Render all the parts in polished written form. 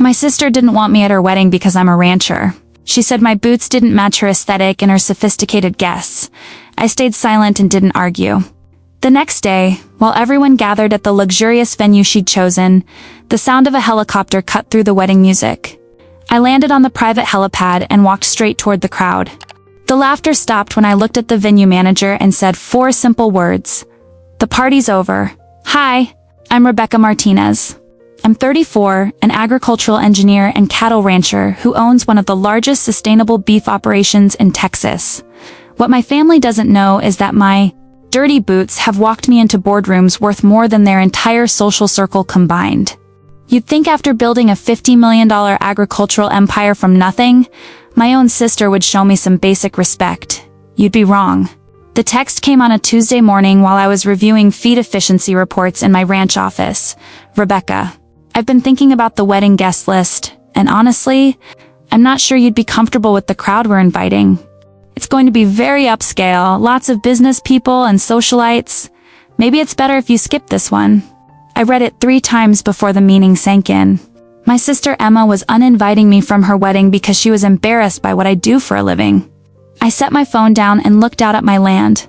My sister didn't want me at her wedding because I'm a rancher. She said my boots didn't match her aesthetic and her sophisticated guests. I stayed silent and didn't argue. The next day, while everyone gathered at the luxurious venue she'd chosen, the sound of a helicopter cut through the wedding music. I landed on the private helipad and walked straight toward the crowd. The laughter stopped when I looked at the venue manager and said 4 simple words. "The party's over. Hi, I'm Rebecca Martinez. I'm 34, an agricultural engineer and cattle rancher who owns one of the largest sustainable beef operations in Texas. What my family doesn't know is that my dirty boots have walked me into boardrooms worth more than their entire social circle combined. You'd think after building a $50 million agricultural empire from nothing, my own sister would show me some basic respect. You'd be wrong." The text came on a Tuesday morning while I was reviewing feed efficiency reports in my ranch office. "Rebecca, I've been thinking about the wedding guest list, and honestly, I'm not sure you'd be comfortable with the crowd we're inviting. It's going to be very upscale, lots of business people and socialites. Maybe it's better if you skip this one." I read it 3 times before the meaning sank in. My sister Emma was uninviting me from her wedding because she was embarrassed by what I do for a living. I set my phone down and looked out at my land.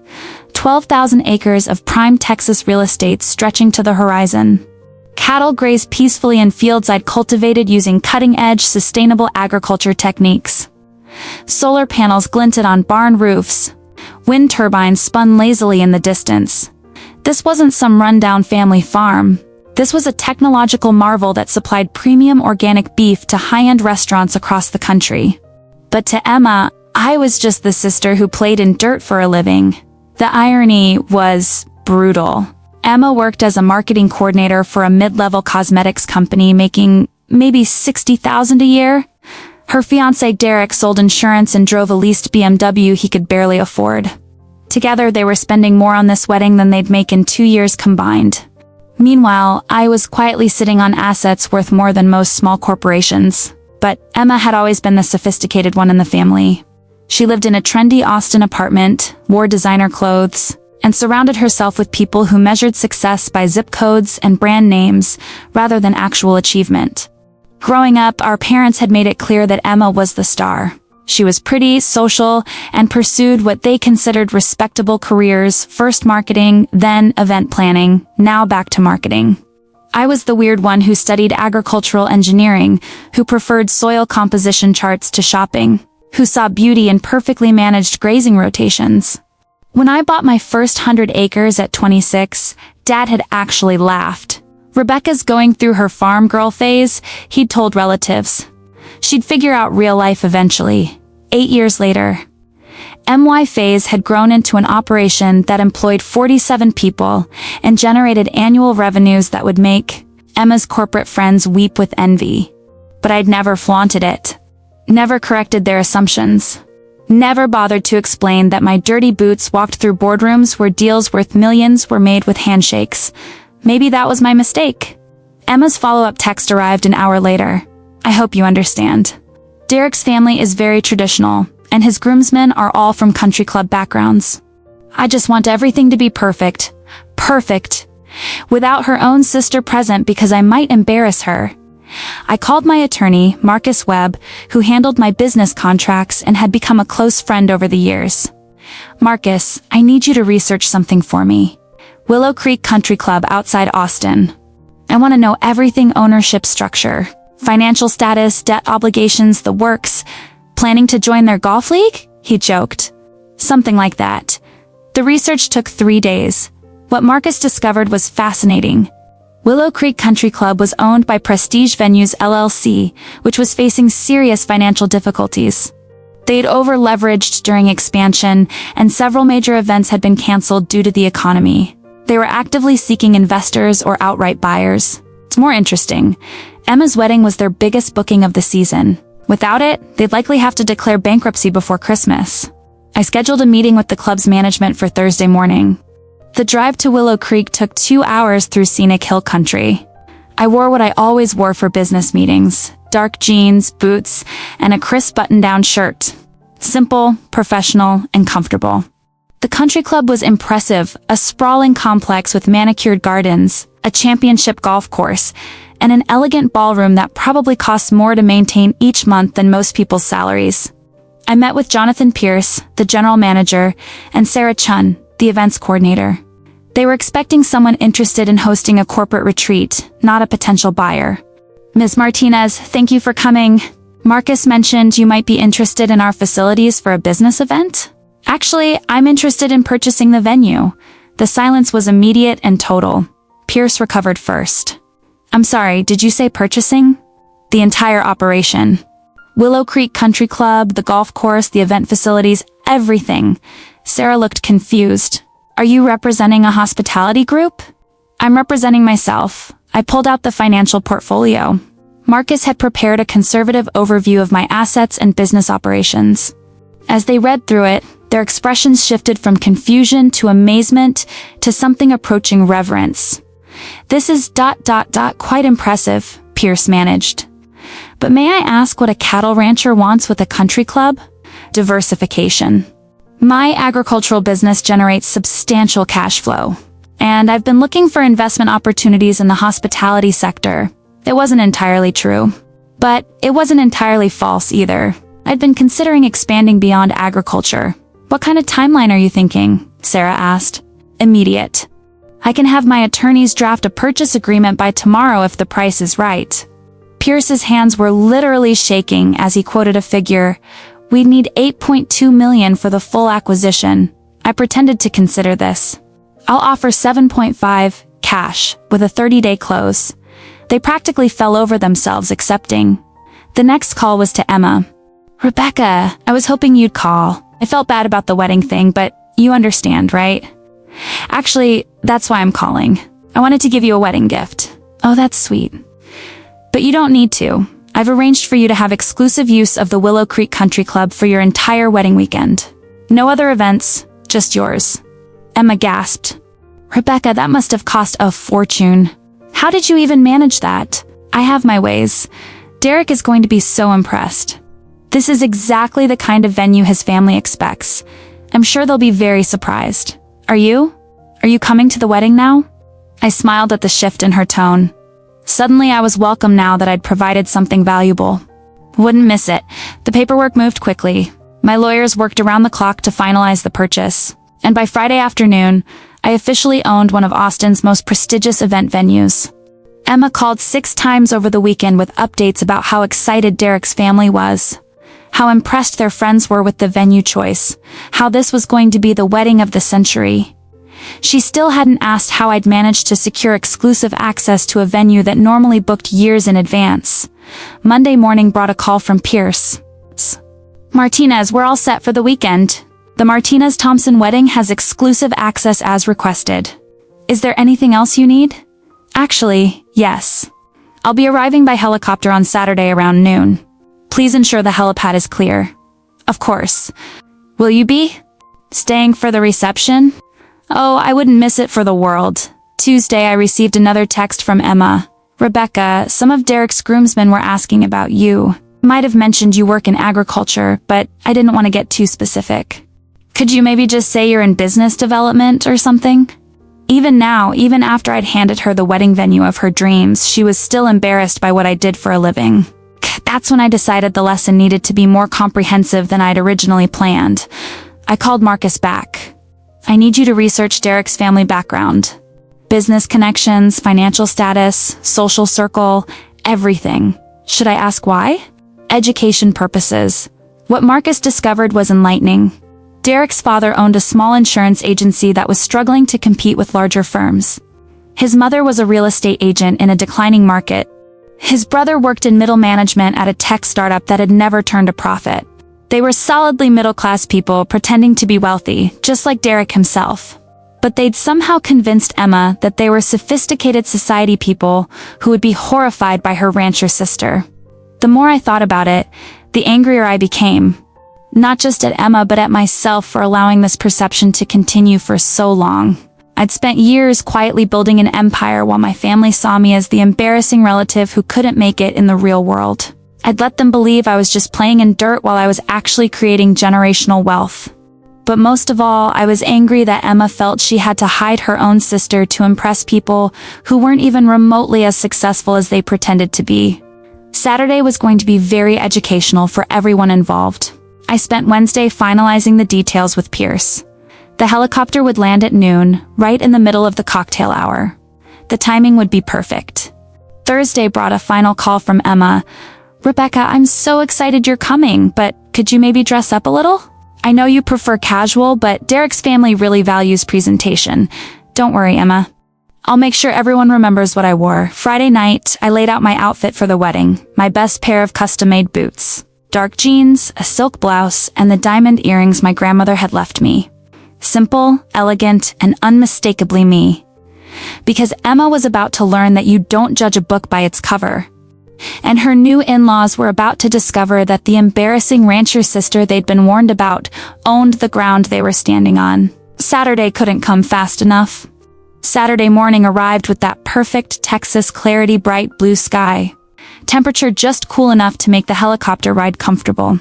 12,000 acres of prime Texas real estate stretching to the horizon. Cattle graze peacefully in fields I'd cultivated using cutting-edge sustainable agriculture techniques. Solar panels glinted on barn roofs. Wind turbines spun lazily in the distance. This wasn't some rundown family farm. This was a technological marvel that supplied premium organic beef to high-end restaurants across the country. But to Emma, I was just the sister who played in dirt for a living. The irony was brutal. Emma worked as a marketing coordinator for a mid-level cosmetics company making maybe $60,000 a year. Her fiancé Derek sold insurance and drove a leased BMW he could barely afford. Together they were spending more on this wedding than they'd make in 2 years combined. Meanwhile, I was quietly sitting on assets worth more than most small corporations. But Emma had always been the sophisticated one in the family. She lived in a trendy Austin apartment, wore designer clothes, and surrounded herself with people who measured success by zip codes and brand names rather than actual achievement. Growing up, our parents had made it clear that Emma was the star. She was pretty, social, and pursued what they considered respectable careers, first marketing, then event planning, now back to marketing. I was the weird one who studied agricultural engineering, who preferred soil composition charts to shopping, who saw beauty in perfectly managed grazing rotations. When I bought my first 100 acres at 26, Dad had actually laughed. "Rebecca's going through her farm girl phase," he'd told relatives. She'd figure out real life eventually. 8 years later, MY Phase had grown into an operation that employed 47 people and generated annual revenues that would make Emma's corporate friends weep with envy. But I'd never flaunted it. Never corrected their assumptions. Never bothered to explain that my dirty boots walked through boardrooms where deals worth millions were made with handshakes. Maybe that was my mistake. Emma's follow-up text arrived an hour later. "I hope you understand. Derek's family is very traditional, and his groomsmen are all from country club backgrounds. I just want everything to be perfect. Perfect. Without her own sister present because I might embarrass her." I called my attorney, Marcus Webb, who handled my business contracts and had become a close friend over the years. "Marcus, I need you to research something for me. Willow Creek Country Club outside Austin. I want to know everything: ownership structure, financial status, debt obligations, the works. Planning to join their golf league?" he joked. Something like that. The research took 3 days. What Marcus discovered was fascinating. Willow Creek Country Club was owned by Prestige Venues LLC, which was facing serious financial difficulties. They'd over-leveraged during expansion, and several major events had been canceled due to the economy. They were actively seeking investors or outright buyers. It's more interesting. Emma's wedding was their biggest booking of the season. Without it, they'd likely have to declare bankruptcy before Christmas. I scheduled a meeting with the club's management for Thursday morning. The drive to Willow Creek took 2 hours through scenic hill country. I wore what I always wore for business meetings: dark jeans, boots, and a crisp button-down shirt. Simple, professional, and comfortable. The country club was impressive, a sprawling complex with manicured gardens, a championship golf course, and an elegant ballroom that probably costs more to maintain each month than most people's salaries. I met with Jonathan Pierce, the general manager, and Sarah Chun, the events coordinator. They were expecting someone interested in hosting a corporate retreat, not a potential buyer. Ms. Martinez, thank you for coming. Marcus mentioned you might be interested in our facilities for a business event? Actually, I'm interested in purchasing the venue. The silence was immediate and total. Pierce recovered first. I'm sorry, did you say purchasing? The entire operation. Willow Creek Country Club, the golf course, the event facilities, everything. Sarah looked confused. Are you representing a hospitality group? I'm representing myself. I pulled out the financial portfolio. Marcus had prepared a conservative overview of my assets and business operations. As they read through it, their expressions shifted from confusion to amazement to something approaching reverence. This is ... quite impressive, Pierce managed. But may I ask what a cattle rancher wants with a country club? Diversification. My agricultural business generates substantial cash flow, and I've been looking for investment opportunities in the hospitality sector. It wasn't entirely true, but it wasn't entirely false either. I'd been considering expanding beyond agriculture. What kind of timeline are you thinking? Sarah asked. Immediate. I can have my attorneys draft a purchase agreement by tomorrow if the price is right. Pierce's hands were literally shaking as he quoted a figure. We'd need $8.2 million for the full acquisition. I pretended to consider this. I'll offer $7.5 cash with a 30-day close. They practically fell over themselves accepting. The next call was to Emma. Rebecca, I was hoping you'd call. I felt bad about the wedding thing, but you understand, right? Actually, that's why I'm calling. I wanted to give you a wedding gift. Oh, that's sweet. But you don't need to. I've arranged for you to have exclusive use of the Willow Creek Country Club for your entire wedding weekend. No other events, just yours. Emma gasped. Rebecca, that must have cost a fortune. How did you even manage that? I have my ways. Derek is going to be so impressed. This is exactly the kind of venue his family expects. I'm sure they'll be very surprised. Are you? Are you coming to the wedding now? I smiled at the shift in her tone. Suddenly I was welcome now that I'd provided something valuable. Wouldn't miss it. The paperwork moved quickly. My lawyers worked around the clock to finalize the purchase. And by Friday afternoon, I officially owned one of Austin's most prestigious event venues. Emma called 6 times over the weekend with updates about how excited Derek's family was, how impressed their friends were with the venue choice, how this was going to be the wedding of the century. She still hadn't asked how I'd managed to secure exclusive access to a venue that normally booked years in advance. Monday morning brought a call from Pierce. Martinez, we're all set for the weekend. The Martinez-Thompson wedding has exclusive access as requested. Is there anything else you need? Actually, yes. I'll be arriving by helicopter on Saturday around noon. Please ensure the helipad is clear. Of course. Will you be? Staying for the reception? Oh, I wouldn't miss it for the world. Tuesday I received another text from Emma. Rebecca, some of Derek's groomsmen were asking about you. Might have mentioned you work in agriculture, but I didn't want to get too specific. Could you maybe just say you're in business development or something? Even now, even after I'd handed her the wedding venue of her dreams, she was still embarrassed by what I did for a living. That's when I decided the lesson needed to be more comprehensive than I'd originally planned. I called Marcus back. I need you to research Derek's family background. Business connections, financial status, social circle, everything. Should I ask why? Education purposes. What Marcus discovered was enlightening. Derek's father owned a small insurance agency that was struggling to compete with larger firms. His mother was a real estate agent in a declining market. His brother worked in middle management at a tech startup that had never turned a profit. They were solidly middle-class people pretending to be wealthy, just like Derek himself. But they'd somehow convinced Emma that they were sophisticated society people who would be horrified by her rancher sister. The more I thought about it, the angrier I became. Not just at Emma but at myself for allowing this perception to continue for so long. I'd spent years quietly building an empire while my family saw me as the embarrassing relative who couldn't make it in the real world. I'd let them believe I was just playing in dirt while I was actually creating generational wealth. but most of all, I was angry that Emma felt she had to hide her own sister to impress people who weren't even remotely as successful as they pretended to be. Saturday was going to be very educational for everyone involved. I spent Wednesday finalizing the details with Pierce. The helicopter would land at noon, right in the middle of the cocktail hour. The timing would be perfect. Thursday brought a final call from Emma. "Rebecca, I'm so excited you're coming, but could you maybe dress up a little? I know you prefer casual, but Derek's family really values presentation. Don't worry, Emma. I'll make sure everyone remembers what I wore." Friday night, I laid out my outfit for the wedding, my best pair of custom-made boots, dark jeans, a silk blouse, and the diamond earrings my grandmother had left me. Simple, elegant, and unmistakably me. Because Emma was about to learn that you don't judge a book by its cover. And her new in-laws were about to discover that the embarrassing rancher sister they'd been warned about owned the ground they were standing on. Saturday couldn't come fast enough. Saturday morning arrived with that perfect Texas clarity bright blue sky. Temperature just cool enough to make the helicopter ride comfortable.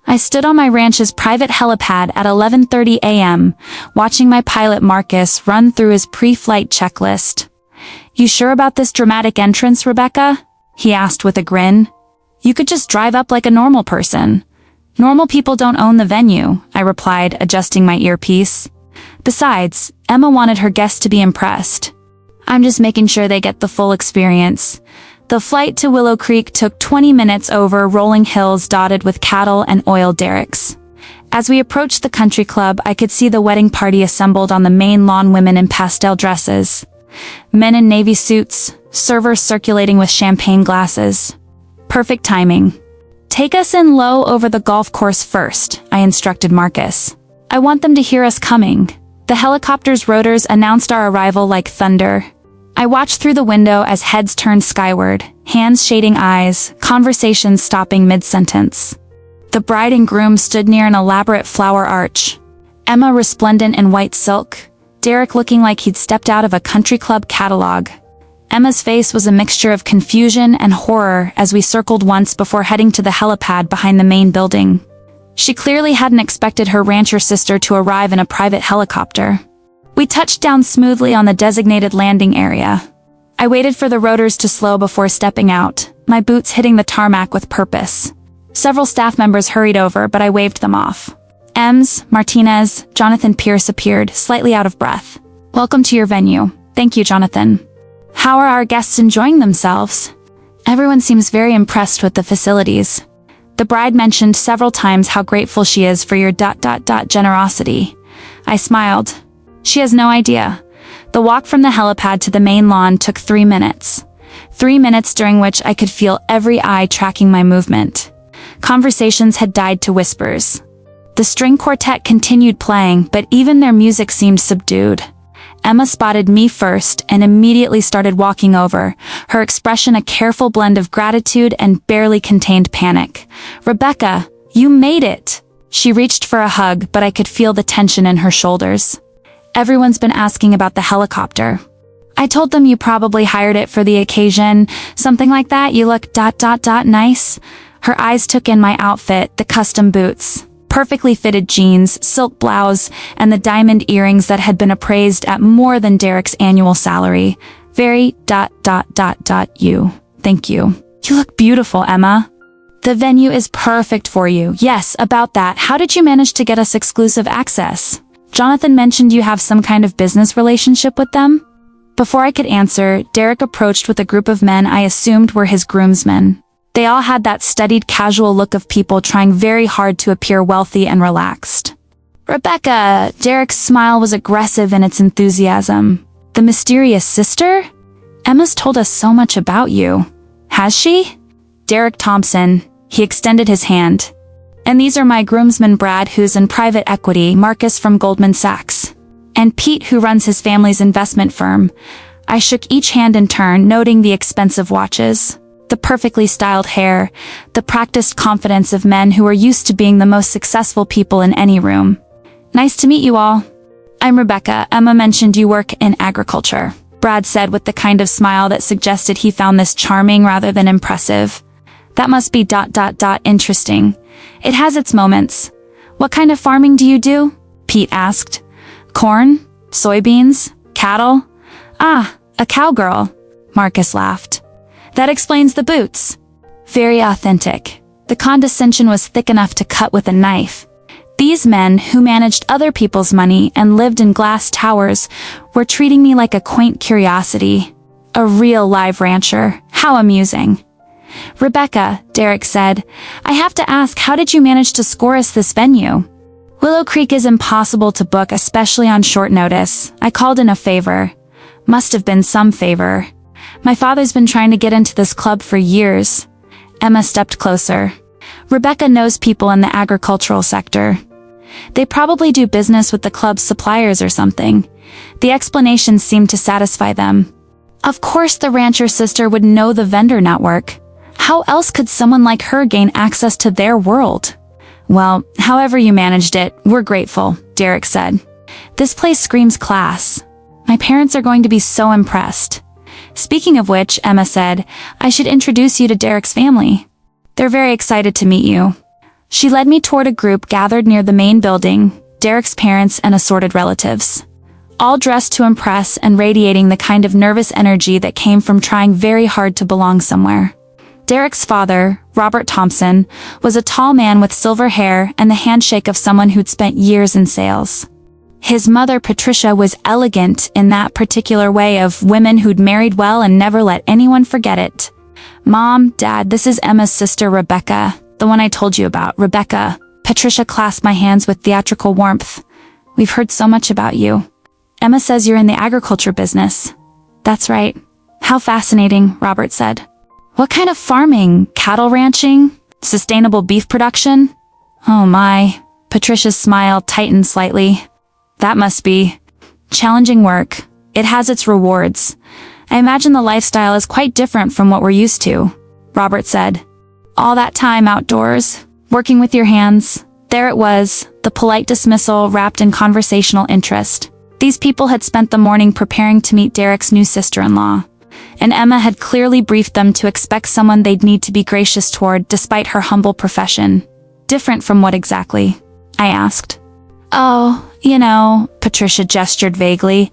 I stood on my ranch's private helipad at 11:30 a.m., watching my pilot Marcus run through his pre-flight checklist. "You sure about this dramatic entrance, Rebecca?" he asked with a grin. "You could just drive up like a normal person." "Normal people don't own the venue," I replied, adjusting my earpiece. Besides, Emma wanted her guests to be impressed. "I'm just making sure they get the full experience." The flight to Willow Creek took 20 minutes over rolling hills dotted with cattle and oil derricks. As we approached the country club, I could see the wedding party assembled on the main lawn, women in pastel dresses, men in navy suits, servers circulating with champagne glasses. Perfect timing. "Take us in low over the golf course first," I instructed Marcus. "I want them to hear us coming." The helicopter's rotors announced our arrival like thunder. I watched through the window as heads turned skyward, hands shading eyes, conversations stopping mid-sentence. The bride and groom stood near an elaborate flower arch. Emma resplendent in white silk, Derek looking like he'd stepped out of a country club catalog. Emma's face was a mixture of confusion and horror as we circled once before heading to the helipad behind the main building. She clearly hadn't expected her rancher sister to arrive in a private helicopter. We touched down smoothly on the designated landing area. I waited for the rotors to slow before stepping out, my boots hitting the tarmac with purpose. Several staff members hurried over, but I waved them off. Ems, Martinez, Jonathan Pierce appeared, slightly out of breath. "Welcome to your venue." "Thank you, Jonathan." "How are our guests enjoying themselves?" "Everyone seems very impressed with the facilities." The bride mentioned several times how grateful she is for your generosity. I smiled. She has no idea. The walk from the helipad to the main lawn took 3 minutes. 3 minutes during which I could feel every eye tracking my movement. Conversations had died to whispers. The string quartet continued playing, but even their music seemed subdued. Emma spotted me first and immediately started walking over, her expression a careful blend of gratitude and barely contained panic. "Rebecca, you made it!" She reached for a hug, but I could feel the tension in her shoulders. "Everyone's been asking about the helicopter." I told them you probably hired it for the occasion, something like that. "You look nice." Her eyes took in my outfit, the custom boots, perfectly fitted jeans, silk blouse, and the diamond earrings that had been appraised at more than Derek's annual salary. Very you. "Thank you. You look beautiful, Emma." "The venue is perfect for you." "Yes, about that. How did you manage to get us exclusive access?" "Jonathan mentioned you have some kind of business relationship with them." Before I could answer, Derek approached with a group of men I assumed were his groomsmen. They all had that studied casual look of people trying very hard to appear wealthy and relaxed. "Rebecca!" Derek's smile was aggressive in its enthusiasm. "The mysterious sister? Emma's told us so much about you." "Has she?" "Derek Thompson." He extended his hand. "And these are my groomsmen, Brad, who's in private equity, Marcus from Goldman Sachs, and Pete, who runs his family's investment firm." I shook each hand in turn, noting the expensive watches, the perfectly styled hair, the practiced confidence of men who were used to being the most successful people in any room. "Nice to meet you all." "I'm Rebecca. Emma mentioned you work in agriculture," Brad said with the kind of smile that suggested he found this charming rather than impressive. "That must be interesting." "It has its moments." "What kind of farming do you do?" Pete asked. Corn? Soybeans? Cattle? Ah, a cowgirl, Marcus laughed. That explains the boots. Very authentic. The condescension was thick enough to cut with a knife. These men, who managed other people's money and lived in glass towers, were treating me like a quaint curiosity. A real live rancher. How amusing. Rebecca, Derek said, I have to ask, how did you manage to score us this venue? Willow Creek is impossible to book, especially on short notice. I called in a favor. Must have been some favor. My father's been trying to get into this club for years. Emma stepped closer. Rebecca knows people in the agricultural sector. They probably do business with the club's suppliers or something. The explanations seemed to satisfy them. Of course the rancher sister would know the vendor network. How else could someone like her gain access to their world? Well, however you managed it, we're grateful, Derek said. This place screams class. My parents are going to be so impressed. Speaking of which, Emma said, I should introduce you to Derek's family. They're very excited to meet you. She led me toward a group gathered near the main building, Derek's parents and assorted relatives. All dressed to impress and radiating the kind of nervous energy that came from trying very hard to belong somewhere. Derek's father, Robert Thompson, was a tall man with silver hair and the handshake of someone who'd spent years in sales. His mother, Patricia, was elegant in that particular way of women who'd married well and never let anyone forget it. Mom, Dad, this is Emma's sister, Rebecca, the one I told you about, Rebecca. Patricia clasped my hands with theatrical warmth. We've heard so much about you. Emma says you're in the agriculture business. That's right. How fascinating, Robert said. What kind of farming? Cattle ranching? Sustainable beef production? Oh my. Patricia's smile tightened slightly. That must be challenging work. It has its rewards. I imagine the lifestyle is quite different from what we're used to, Robert said. All that time outdoors, working with your hands. There it was, the polite dismissal wrapped in conversational interest. These people had spent the morning preparing to meet Derek's new sister-in-law. And Emma had clearly briefed them to expect someone they'd need to be gracious toward despite her humble profession. Different from what exactly? I asked. Oh, Patricia gestured vaguely.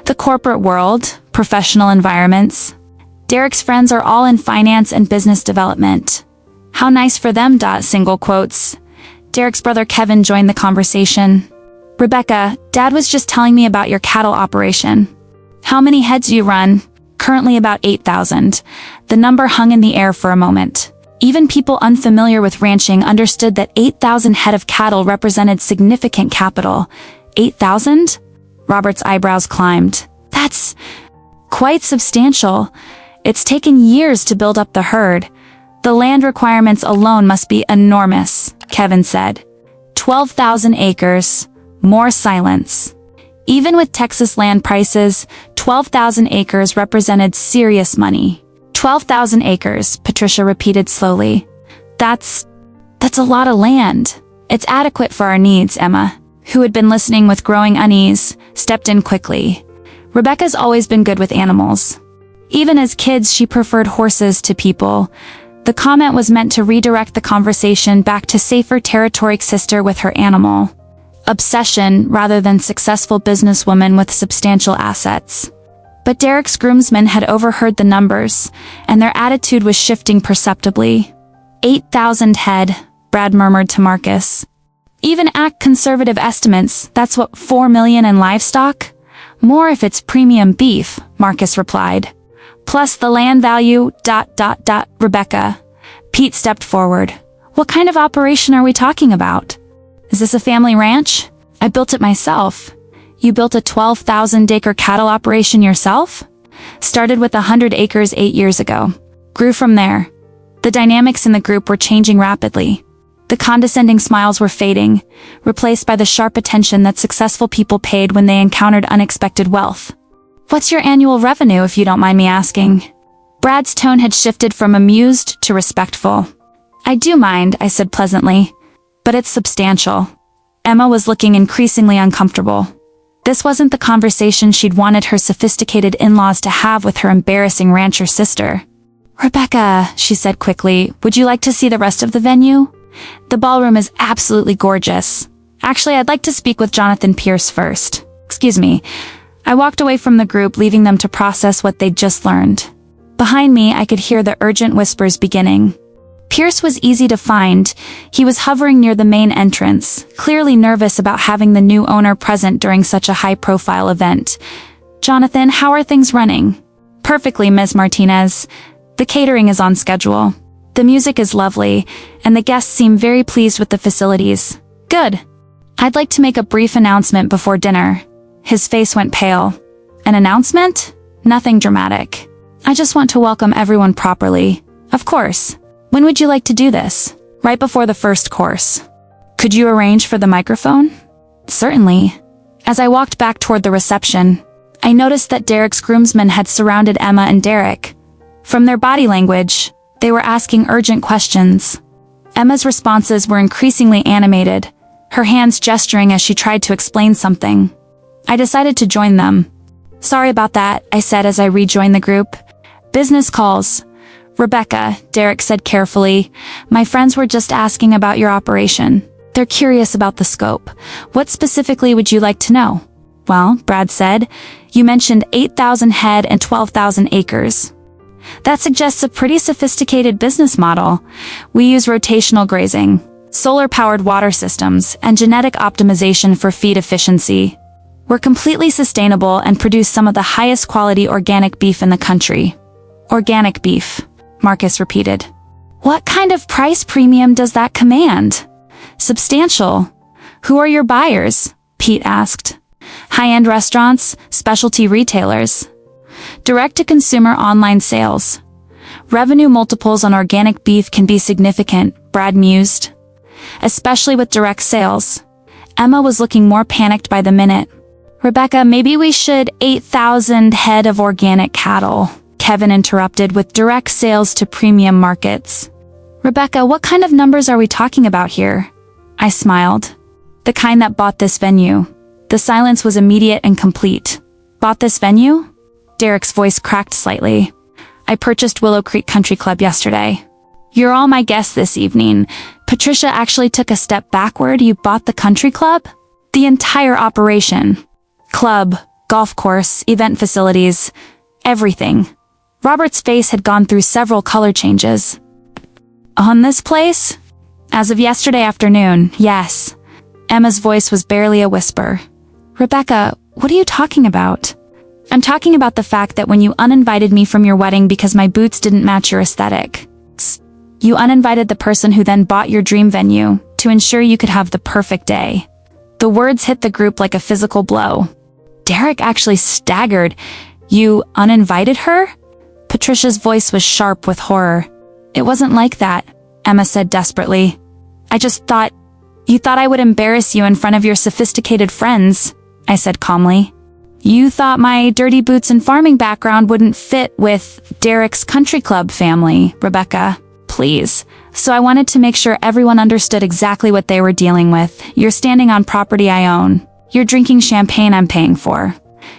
The corporate world, professional environments. Derek's friends are all in finance and business development. How nice for them, single quotes. Derek's brother Kevin joined the conversation. Rebecca, Dad was just telling me about your cattle operation. How many heads you run? Currently about 8,000. The number hung in the air for a moment. Even people unfamiliar with ranching understood that 8,000 head of cattle represented significant capital. 8,000? Robert's eyebrows climbed. That's quite substantial. It's taken years to build up the herd. The land requirements alone must be enormous, Kevin said. 12,000 acres. More silence. Even with Texas land prices, 12,000 acres represented serious money. 12,000 acres, Patricia repeated slowly. That's a lot of land. It's adequate for our needs, Emma, who had been listening with growing unease, stepped in quickly. Rebecca's always been good with animals. Even as kids, she preferred horses to people. The comment was meant to redirect the conversation back to safer territory sister with her animal. Obsession rather than successful businesswoman with substantial assets. But Derek's groomsmen had overheard the numbers, and their attitude was shifting perceptibly. 8,000 head, Brad murmured to Marcus. Even at conservative estimates, that's what, 4 million in livestock? More if it's premium beef, Marcus replied. Plus the land value, ... Rebecca. Pete stepped forward. What kind of operation are we talking about? Is this a family ranch? I built it myself. You built a 12,000-acre cattle operation yourself? Started with 100 acres 8 years ago. Grew from there. The dynamics in the group were changing rapidly. The condescending smiles were fading, replaced by the sharp attention that successful people paid when they encountered unexpected wealth. What's your annual revenue, if you don't mind me asking? Brad's tone had shifted from amused to respectful. I do mind, I said pleasantly. But it's substantial. Emma was looking increasingly uncomfortable. This wasn't the conversation she'd wanted her sophisticated in-laws to have with her embarrassing rancher sister. Rebecca, she said quickly, would you like to see the rest of the venue? The ballroom is absolutely gorgeous. Actually, I'd like to speak with Jonathan Pierce first. Excuse me. I walked away from the group, leaving them to process what they'd just learned. Behind me, I could hear the urgent whispers beginning. Pierce was easy to find. He was hovering near the main entrance, clearly nervous about having the new owner present during such a high-profile event. Jonathan, how are things running? Perfectly, Ms. Martinez. The catering is on schedule. The music is lovely, and the guests seem very pleased with the facilities. Good. I'd like to make a brief announcement before dinner. His face went pale. An announcement? Nothing dramatic. I just want to welcome everyone properly. Of course. When would you like to do this? Right before the first course. Could you arrange for the microphone? Certainly. As I walked back toward the reception, I noticed that Derek's groomsmen had surrounded Emma and Derek. From their body language, they were asking urgent questions. Emma's responses were increasingly animated, her hands gesturing as she tried to explain something. I decided to join them. Sorry about that, I said as I rejoined the group. Business calls. Rebecca, Derek said carefully, my friends were just asking about your operation. They're curious about the scope. What specifically would you like to know? Well, Brad said, you mentioned 8,000 head and 12,000 acres. That suggests a pretty sophisticated business model. We use rotational grazing, solar-powered water systems, and genetic optimization for feed efficiency. We're completely sustainable and produce some of the highest quality organic beef in the country. Organic beef, Marcus repeated. What kind of price premium does that command? Substantial. Who are your buyers? Pete asked. High-end restaurants, specialty retailers. Direct-to-consumer online sales. Revenue multiples on organic beef can be significant, Brad mused. Especially with direct sales. Emma was looking more panicked by the minute. Rebecca, maybe we should 8,000 head of organic cattle, Kevin interrupted, with direct sales to premium markets. Rebecca, what kind of numbers are we talking about here? I smiled. The kind that bought this venue. The silence was immediate and complete. Bought this venue? Derek's voice cracked slightly. I purchased Willow Creek Country Club yesterday. You're all my guests this evening. Patricia actually took a step backward. You bought the country club? The entire operation. Club, golf course, event facilities, everything. Robert's face had gone through several color changes. On this place? As of yesterday afternoon, yes. Emma's voice was barely a whisper. Rebecca, what are you talking about? I'm talking about the fact that when you uninvited me from your wedding because my boots didn't match your aesthetic. You uninvited the person who then bought your dream venue to ensure you could have the perfect day. The words hit the group like a physical blow. Derek actually staggered. You uninvited her? Patricia's voice was sharp with horror. It wasn't like that, Emma said desperately. I just thought, you thought I would embarrass you in front of your sophisticated friends, I said calmly. You thought my dirty boots and farming background wouldn't fit with Derek's country club family, Rebecca. Please. So I wanted to make sure everyone understood exactly what they were dealing with. You're standing on property I own. You're drinking champagne I'm paying for.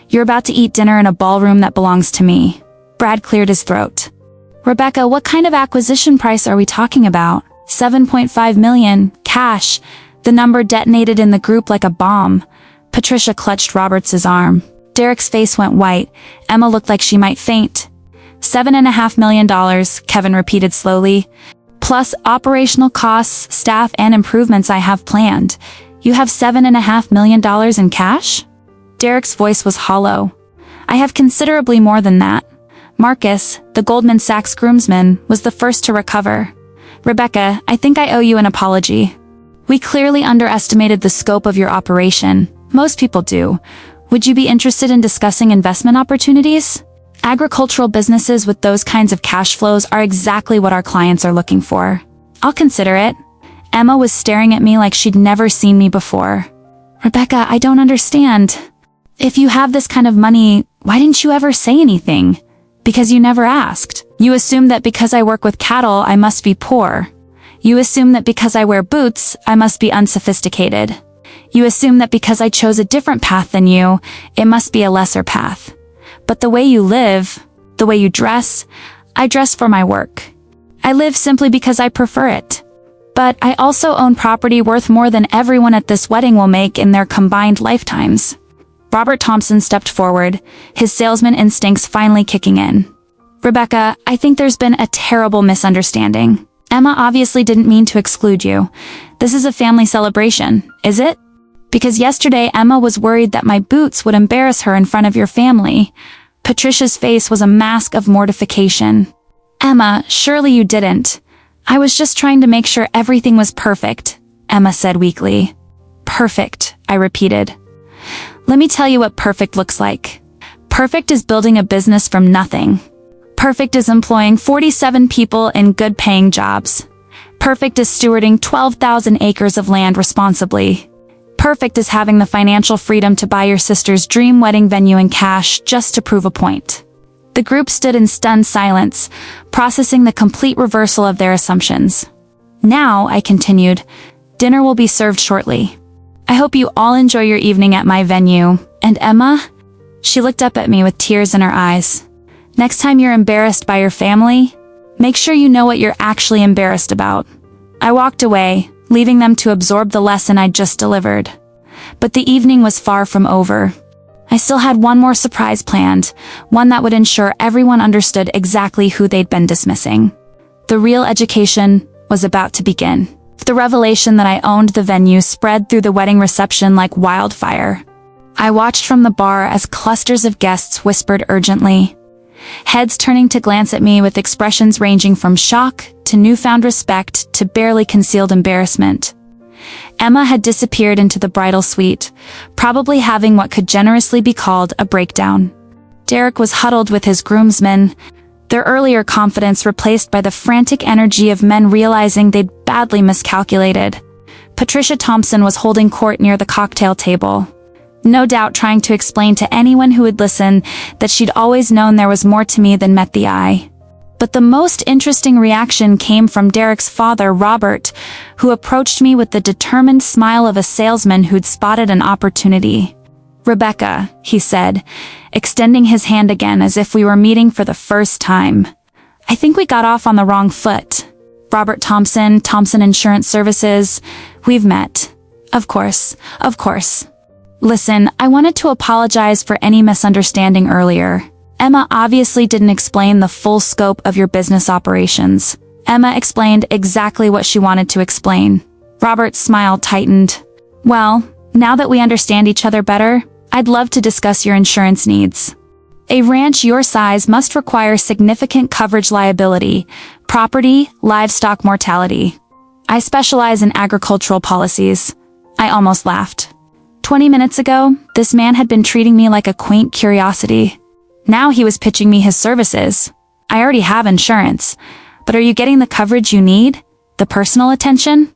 You're about to eat dinner in a ballroom that belongs to me. Brad cleared his throat. Rebecca, what kind of acquisition price are we talking about? 7.5 million, cash. The number detonated in the group like a bomb. Patricia clutched Roberts' arm. Derek's face went white. Emma looked like she might faint. $7.5 million, Kevin repeated slowly. Plus operational costs, staff, and improvements I have planned. You have $7.5 million in cash? Derek's voice was hollow. I have considerably more than that. Marcus, the Goldman Sachs groomsman, was the first to recover. Rebecca, I think I owe you an apology. We clearly underestimated the scope of your operation. Most people do. Would you be interested in discussing investment opportunities? Agricultural businesses with those kinds of cash flows are exactly what our clients are looking for. I'll consider it. Emma was staring at me like she'd never seen me before. Rebecca, I don't understand. If you have this kind of money, why didn't you ever say anything? Because you never asked. You assume that because I work with cattle, I must be poor. You assume that because I wear boots, I must be unsophisticated. You assume that because I chose a different path than you, it must be a lesser path. But the way you live, the way you dress, I dress for my work. I live simply because I prefer it. But I also own property worth more than everyone at this wedding will make in their combined lifetimes. Robert Thompson stepped forward, his salesman instincts finally kicking in. Rebecca, I think there's been a terrible misunderstanding. Emma obviously didn't mean to exclude you. This is a family celebration, is it? Because yesterday Emma was worried that my boots would embarrass her in front of your family. Patricia's face was a mask of mortification. Emma, surely you didn't. I was just trying to make sure everything was perfect, Emma said weakly. Perfect, I repeated. Let me tell you what perfect looks like. Perfect is building a business from nothing. Perfect is employing 47 people in good-paying jobs. Perfect is stewarding 12,000 acres of land responsibly. Perfect is having the financial freedom to buy your sister's dream wedding venue in cash just to prove a point. The group stood in stunned silence, processing the complete reversal of their assumptions. Now, I continued, dinner will be served shortly. I hope you all enjoy your evening at my venue. And Emma? She looked up at me with tears in her eyes. Next time you're embarrassed by your family, make sure you know what you're actually embarrassed about. I walked away, leaving them to absorb the lesson I'd just delivered. But the evening was far from over. I still had one more surprise planned, one that would ensure everyone understood exactly who they'd been dismissing. The real education was about to begin. The revelation that I owned the venue spread through the wedding reception like wildfire. I watched from the bar as clusters of guests whispered urgently, heads turning to glance at me with expressions ranging from shock to newfound respect to barely concealed embarrassment. Emma had disappeared into the bridal suite, probably having what could generously be called a breakdown. Derek was huddled with his groomsmen, their earlier confidence replaced by the frantic energy of men realizing they'd badly miscalculated. Patricia Thompson was holding court near the cocktail table, no doubt trying to explain to anyone who would listen that she'd always known there was more to me than met the eye. But the most interesting reaction came from Derek's father, Robert, who approached me with the determined smile of a salesman who'd spotted an opportunity. Rebecca, he said, extending his hand again as if we were meeting for the first time. I think we got off on the wrong foot. Robert Thompson, Thompson Insurance Services, we've met. Of course, of course. Listen, I wanted to apologize for any misunderstanding earlier. Emma obviously didn't explain the full scope of your business operations. Emma explained exactly what she wanted to explain. Robert's smile tightened. Well, now that we understand each other better, I'd love to discuss your insurance needs. A ranch your size must require significant coverage liability, property, livestock mortality. I specialize in agricultural policies. I almost laughed. 20 minutes ago, this man had been treating me like a quaint curiosity. Now he was pitching me his services. I already have insurance, but are you getting the coverage you need? The personal attention?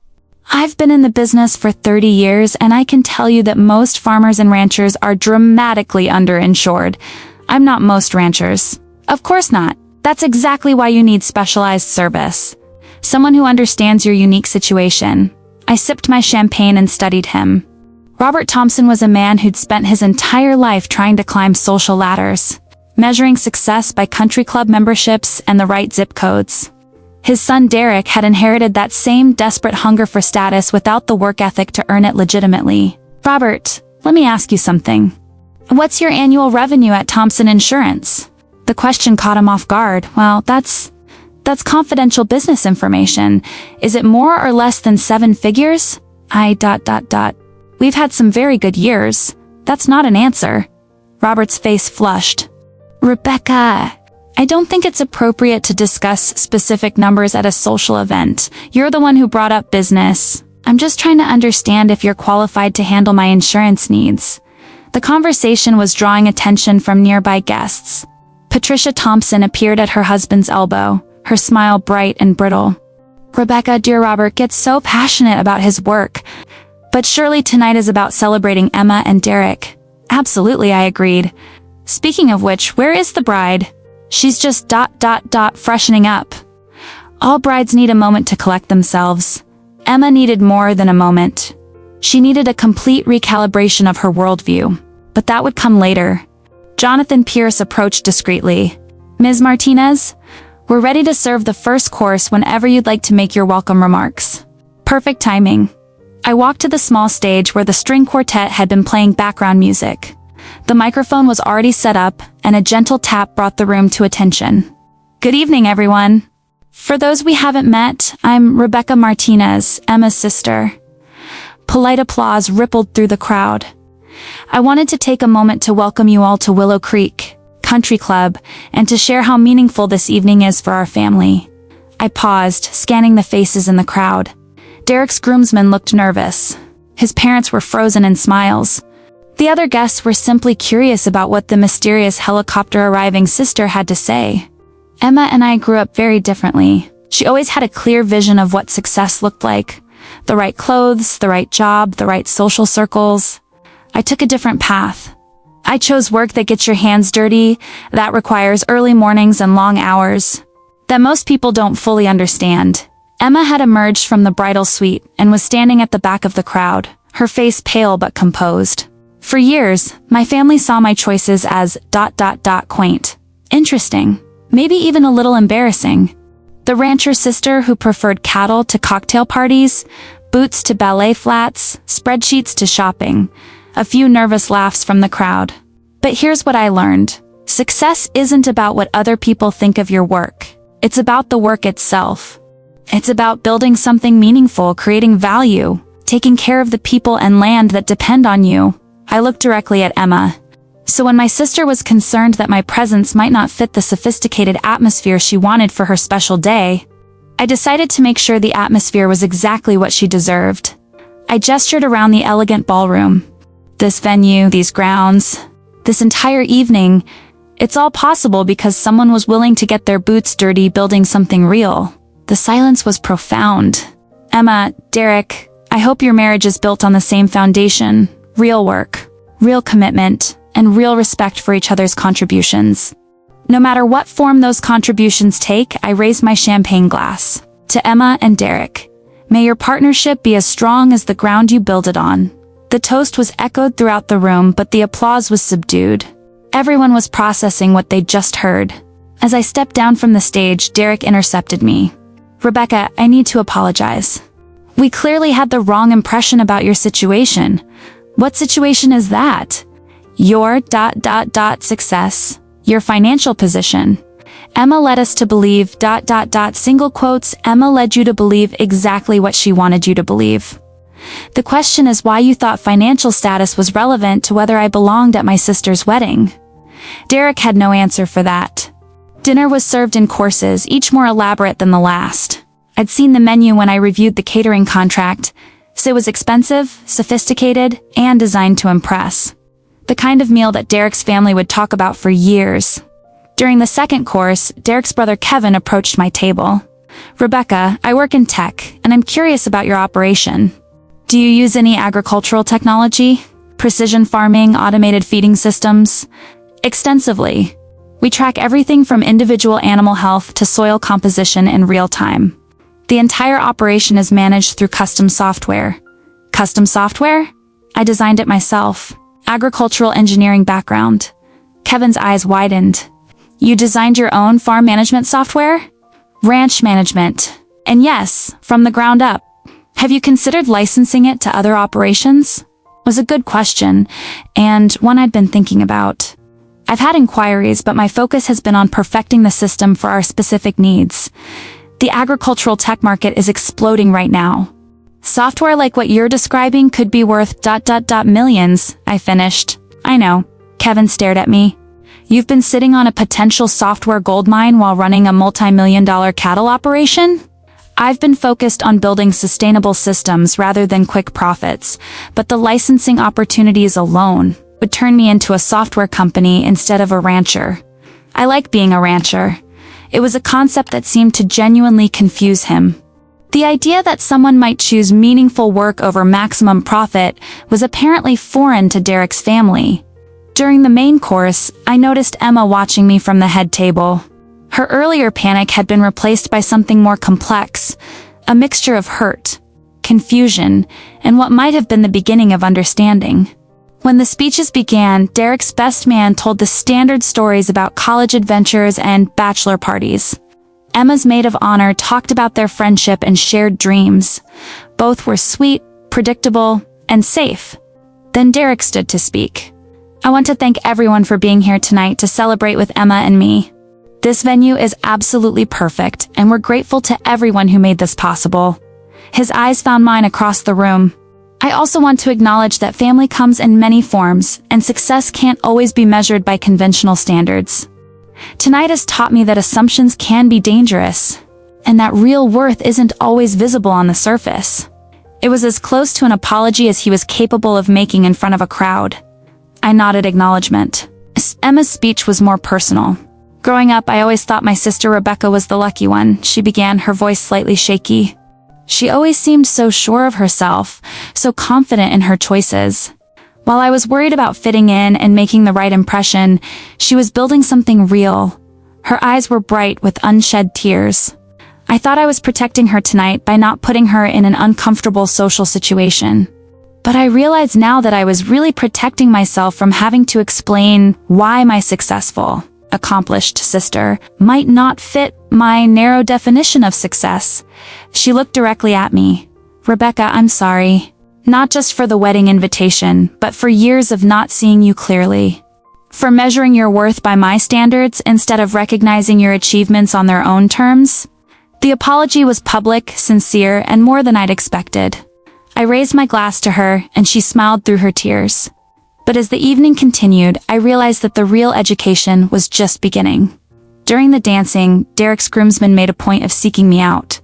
I've been in the business for 30 years and I can tell you that most farmers and ranchers are dramatically underinsured. I'm not most ranchers. Of course not. That's exactly why you need specialized service. Someone who understands your unique situation. I sipped my champagne and studied him. Robert Thompson was a man who'd spent his entire life trying to climb social ladders, measuring success by country club memberships and the right zip codes. His son Derek had inherited that same desperate hunger for status without the work ethic to earn it legitimately. Robert, let me ask you something. What's your annual revenue at Thompson Insurance? The question caught him off guard. Well, that's confidential business information. Is it more or less than 7 figures? We've had some very good years. That's not an answer. Robert's face flushed. Rebecca, I don't think it's appropriate to discuss specific numbers at a social event. You're the one who brought up business. I'm just trying to understand if you're qualified to handle my insurance needs. The conversation was drawing attention from nearby guests. Patricia Thompson appeared at her husband's elbow, her smile bright and brittle. Rebecca, dear Robert gets so passionate about his work. But surely tonight is about celebrating Emma and Derek. Absolutely, I agreed. Speaking of which, where is the bride? She's just freshening up. All brides need a moment to collect themselves. Emma needed more than a moment. She needed a complete recalibration of her worldview. But that would come later. Jonathan Pierce approached discreetly. Ms. Martinez, we're ready to serve the first course whenever you'd like to make your welcome remarks. Perfect timing. I walked to the small stage where the string quartet had been playing background music. The microphone was already set up, and a gentle tap brought the room to attention. Good evening, everyone. For those we haven't met, I'm Rebecca Martinez, Emma's sister. Polite applause rippled through the crowd. I wanted to take a moment to welcome you all to Willow Creek Country Club and to share how meaningful this evening is for our family. I paused, scanning the faces in the crowd. Derek's groomsmen looked nervous. His parents were frozen in smiles. The other guests were simply curious about what the mysterious helicopter-arriving sister had to say. Emma and I grew up very differently. She always had a clear vision of what success looked like. The right clothes, the right job, the right social circles. I took a different path. I chose work that gets your hands dirty, that requires early mornings and long hours, that most people don't fully understand. Emma had emerged from the bridal suite and was standing at the back of the crowd, her face pale but composed. For years, my family saw my choices as ... quaint. Interesting. Maybe even a little embarrassing. The rancher sister who preferred cattle to cocktail parties, boots to ballet flats, spreadsheets to shopping. A few nervous laughs from the crowd. But here's what I learned. Success isn't about what other people think of your work. It's about the work itself. It's about building something meaningful, creating value, taking care of the people and land that depend on you. I looked directly at Emma. So when my sister was concerned that my presence might not fit the sophisticated atmosphere she wanted for her special day, I decided to make sure the atmosphere was exactly what she deserved. I gestured around the elegant ballroom. This venue, these grounds, this entire evening, it's all possible because someone was willing to get their boots dirty building something real. The silence was profound. Emma, Derek, I hope your marriage is built on the same foundation. Real work, real commitment, and real respect for each other's contributions. No matter what form those contributions take, I raise my champagne glass. To Emma and Derek. May your partnership be as strong as the ground you build it on. The toast was echoed throughout the room, but the applause was subdued. Everyone was processing what they'd just heard. As I stepped down from the stage, Derek intercepted me. Rebecca, I need to apologize. We clearly had the wrong impression about your situation. What situation is that? Your ... success. Your financial position. Emma led us to believe ... single quotes, Emma led you to believe exactly what she wanted you to believe. The question is why you thought financial status was relevant to whether I belonged at my sister's wedding. Derek had no answer for that. Dinner was served in courses, each more elaborate than the last. I'd seen the menu when I reviewed the catering contract, so it was expensive, sophisticated, and designed to impress. The kind of meal that Derek's family would talk about for years. During the second course, Derek's brother Kevin approached my table. Rebecca, I work in tech, and I'm curious about your operation. Do you use any agricultural technology? Precision farming, automated feeding systems? Extensively. We track everything from individual animal health to soil composition in real time. The entire operation is managed through custom software. Custom software? I designed it myself. Agricultural engineering background. Kevin's eyes widened. You designed your own farm management software? Ranch management. And yes, from the ground up. Have you considered licensing it to other operations? Was a good question, and one I'd been thinking about. I've had inquiries, but my focus has been on perfecting the system for our specific needs. The agricultural tech market is exploding right now. Software like what you're describing could be worth ... millions, I finished. I know. Kevin stared at me. You've been sitting on a potential software goldmine while running a multi-million-dollar cattle operation? I've been focused on building sustainable systems rather than quick profits, but the licensing opportunities alone would turn me into a software company instead of a rancher. I like being a rancher. It was a concept that seemed to genuinely confuse him. The idea that someone might choose meaningful work over maximum profit was apparently foreign to Derek's family. During the main course, I noticed Emma watching me from the head table. Her earlier panic had been replaced by something more complex, a mixture of hurt, confusion, and what might have been the beginning of understanding. When the speeches began, Derek's best man told the standard stories about college adventures and bachelor parties. Emma's maid of honor talked about their friendship and shared dreams. Both were sweet, predictable, and safe. Then Derek stood to speak. I want to thank everyone for being here tonight to celebrate with Emma and me. This venue is absolutely perfect, and we're grateful to everyone who made this possible. His eyes found mine across the room. I also want to acknowledge that family comes in many forms, and success can't always be measured by conventional standards. Tonight has taught me that assumptions can be dangerous, and that real worth isn't always visible on the surface. It was as close to an apology as he was capable of making in front of a crowd. I nodded acknowledgement. Emma's speech was more personal. Growing up, I always thought my sister Rebecca was the lucky one, she began, her voice slightly shaky. She always seemed so sure of herself, so confident in her choices. While I was worried about fitting in and making the right impression, she was building something real. Her eyes were bright with unshed tears. I thought I was protecting her tonight by not putting her in an uncomfortable social situation. But I realized now that I was really protecting myself from having to explain why my successful, accomplished sister might not fit my narrow definition of success. She looked directly at me. Rebecca, I'm sorry. Not just for the wedding invitation, but for years of not seeing you clearly. For measuring your worth by my standards instead of recognizing your achievements on their own terms. The apology was public, sincere, and more than I'd expected. I raised my glass to her, and she smiled through her tears. But as the evening continued, I realized that the real education was just beginning. During the dancing, Derek's groomsmen made a point of seeking me out.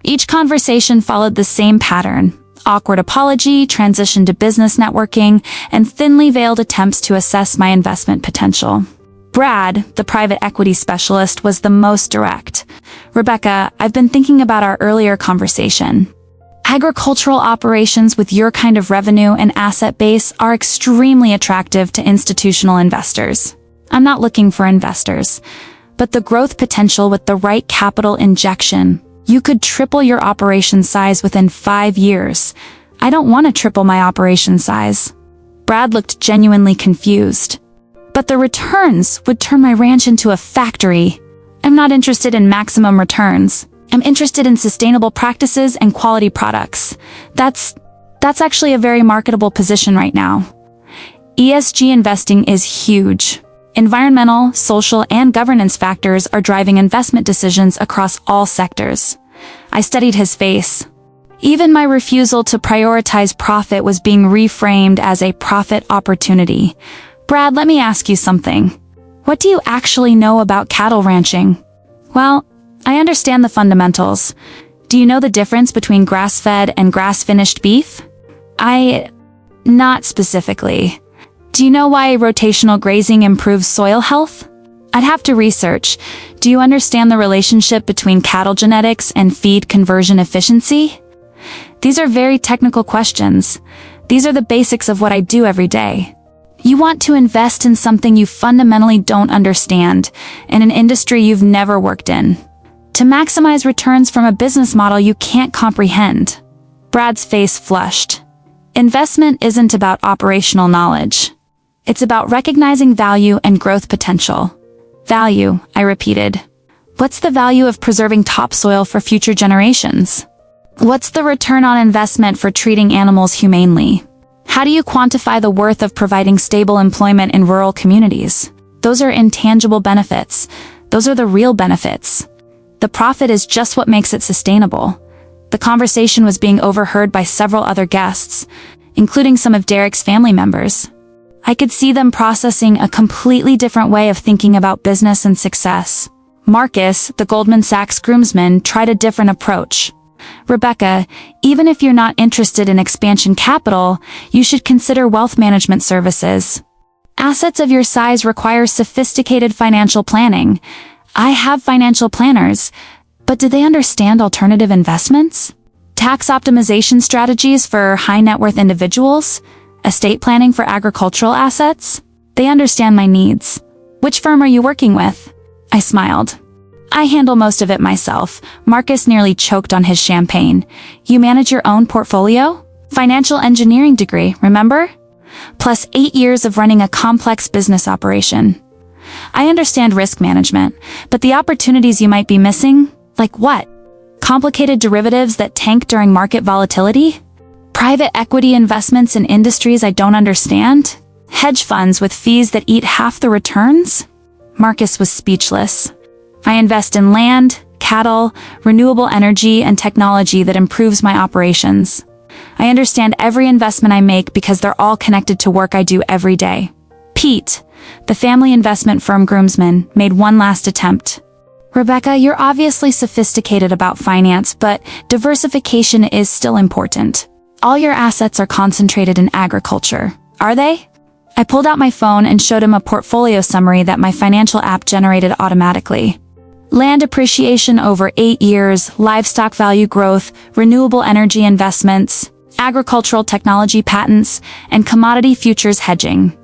Each conversation followed the same pattern: awkward apology, transition to business networking, and thinly veiled attempts to assess my investment potential. Brad, the private equity specialist, was the most direct. Rebecca, I've been thinking about our earlier conversation. Agricultural operations with your kind of revenue and asset base are extremely attractive to institutional investors. I'm not looking for investors, but the growth potential with the right capital injection. You could triple your operation size within 5 years. I don't want to triple my operation size. Brad looked genuinely confused. But the returns would turn my ranch into a factory. I'm not interested in maximum returns. I'm interested in sustainable practices and quality products. That's actually a very marketable position right now. ESG investing is huge. Environmental, social, and governance factors are driving investment decisions across all sectors. I studied his face. Even my refusal to prioritize profit was being reframed as a profit opportunity. Brad, let me ask you something. What do you actually know about cattle ranching? Well, I understand the fundamentals. Do you know the difference between grass-fed and grass-finished beef? Not specifically. Do you know why rotational grazing improves soil health? I'd have to research. Do you understand the relationship between cattle genetics and feed conversion efficiency? These are very technical questions. These are the basics of what I do every day. You want to invest in something you fundamentally don't understand, in an industry you've never worked in, to maximize returns from a business model you can't comprehend. Brad's face flushed. Investment isn't about operational knowledge. It's about recognizing value and growth potential. Value, I repeated. What's the value of preserving topsoil for future generations? What's the return on investment for treating animals humanely? How do you quantify the worth of providing stable employment in rural communities? Those are intangible benefits. Those are the real benefits. The profit is just what makes it sustainable. The conversation was being overheard by several other guests, including some of Derek's family members. I could see them processing a completely different way of thinking about business and success. Marcus, the Goldman Sachs groomsman, tried a different approach. Rebecca, even if you're not interested in expansion capital, you should consider wealth management services. Assets of your size require sophisticated financial planning. I have financial planners, but do they understand alternative investments? Tax optimization strategies for high net worth individuals? Estate planning for agricultural assets? They understand my needs. Which firm are you working with? I smiled. I handle most of it myself. Marcus nearly choked on his champagne. You manage your own portfolio? Financial engineering degree, remember? Plus 8 years of running a complex business operation. I understand risk management, but the opportunities you might be missing? Like what? Complicated derivatives that tank during market volatility? Private equity investments in industries I don't understand? Hedge funds with fees that eat half the returns? Marcus was speechless. I invest in land, cattle, renewable energy, and technology that improves my operations. I understand every investment I make because they're all connected to work I do every day. Pete, the family investment firm groomsman, made one last attempt. Rebecca, you're obviously sophisticated about finance, but diversification is still important. All your assets are concentrated in agriculture, are they? I pulled out my phone and showed him a portfolio summary that my financial app generated automatically. Land appreciation over 8 years, livestock value growth, renewable energy investments, agricultural technology patents, and commodity futures hedging,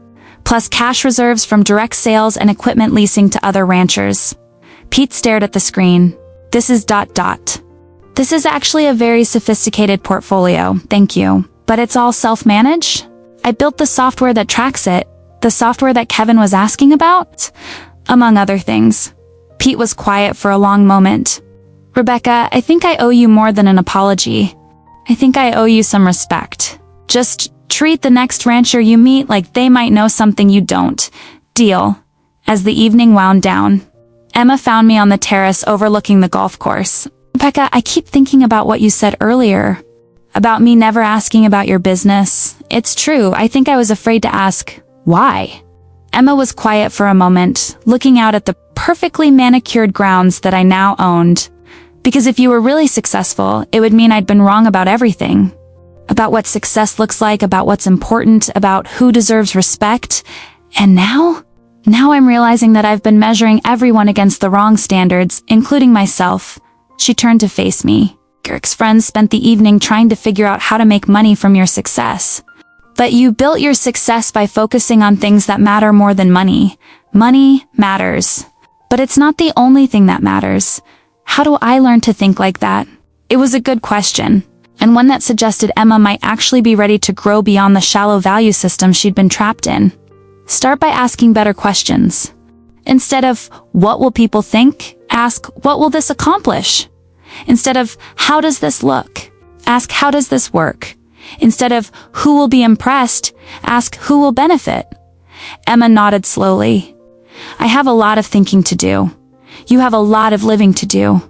plus cash reserves from direct sales and equipment leasing to other ranchers. Pete stared at the screen. This is ... This is actually a very sophisticated portfolio, thank you. But it's all self-managed? I built the software that tracks it, the software that Kevin was asking about, among other things. Pete was quiet for a long moment. Rebecca, I think I owe you more than an apology. I think I owe you some respect. Just treat the next rancher you meet like they might know something you don't. Deal. As the evening wound down, Emma found me on the terrace overlooking the golf course. Rebecca, I keep thinking about what you said earlier. About me never asking about your business. It's true, I think I was afraid to ask, why? Emma was quiet for a moment, looking out at the perfectly manicured grounds that I now owned. Because if you were really successful, it would mean I'd been wrong about everything. About what success looks like, about what's important, about who deserves respect. And now I'm realizing that I've been measuring everyone against the wrong standards, including myself. She turned to face me. Eric's friends spent the evening trying to figure out how to make money from your success. But you built your success by focusing on things that matter more than money. Money matters. But it's not the only thing that matters. How do I learn to think like that? It was a good question, and one that suggested Emma might actually be ready to grow beyond the shallow value system she'd been trapped in. Start by asking better questions. Instead of, what will people think? Ask, what will this accomplish? Instead of, how does this look? Ask, how does this work? Instead of, who will be impressed? Ask, who will benefit? Emma nodded slowly. I have a lot of thinking to do. You have a lot of living to do.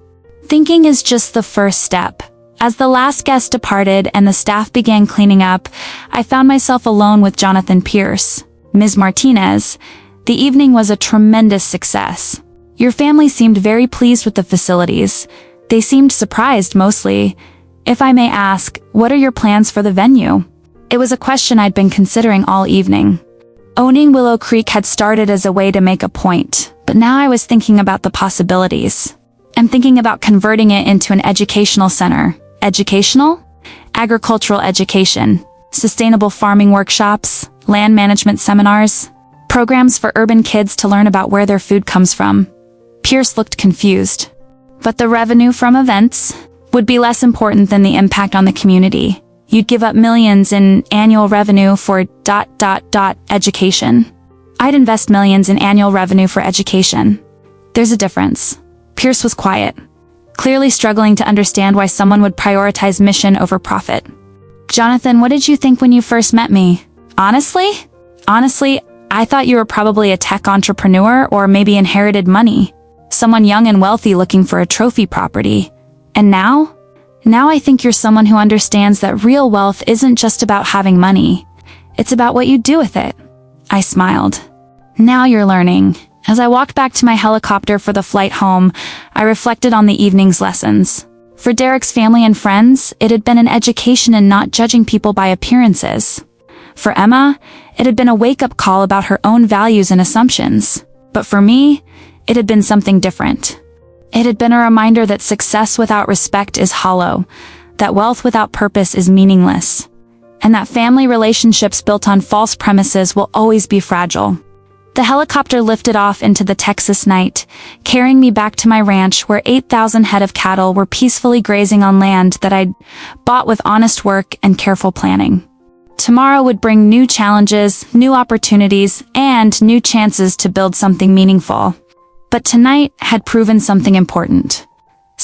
Thinking is just the first step. As the last guest departed and the staff began cleaning up, I found myself alone with Jonathan Pierce, Ms. Martinez. The evening was a tremendous success. Your family seemed very pleased with the facilities. They seemed surprised mostly. If I may ask, what are your plans for the venue? It was a question I'd been considering all evening. Owning Willow Creek had started as a way to make a point, but now I was thinking about the possibilities. I'm thinking about converting it into an educational center. Educational? Agricultural education, sustainable farming workshops, land management seminars, programs for urban kids to learn about where their food comes from. Pierce looked confused. But the revenue from events would be less important than the impact on the community. You'd give up millions in annual revenue for ... education. I'd invest millions in annual revenue for education. There's a difference. Pierce was quiet, clearly struggling to understand why someone would prioritize mission over profit. Jonathan, what did you think when you first met me? Honestly, I thought you were probably a tech entrepreneur or maybe inherited money. Someone young and wealthy looking for a trophy property. And now I think you're someone who understands that real wealth isn't just about having money. It's about what you do with it. I smiled. Now you're learning. As I walked back to my helicopter for the flight home, I reflected on the evening's lessons. For Derek's family and friends, it had been an education in not judging people by appearances. For Emma, it had been a wake-up call about her own values and assumptions. But for me, it had been something different. It had been a reminder that success without respect is hollow, that wealth without purpose is meaningless, and that family relationships built on false premises will always be fragile. The helicopter lifted off into the Texas night, carrying me back to my ranch where 8,000 head of cattle were peacefully grazing on land that I'd bought with honest work and careful planning. Tomorrow would bring new challenges, new opportunities, and new chances to build something meaningful. But tonight had proven something important.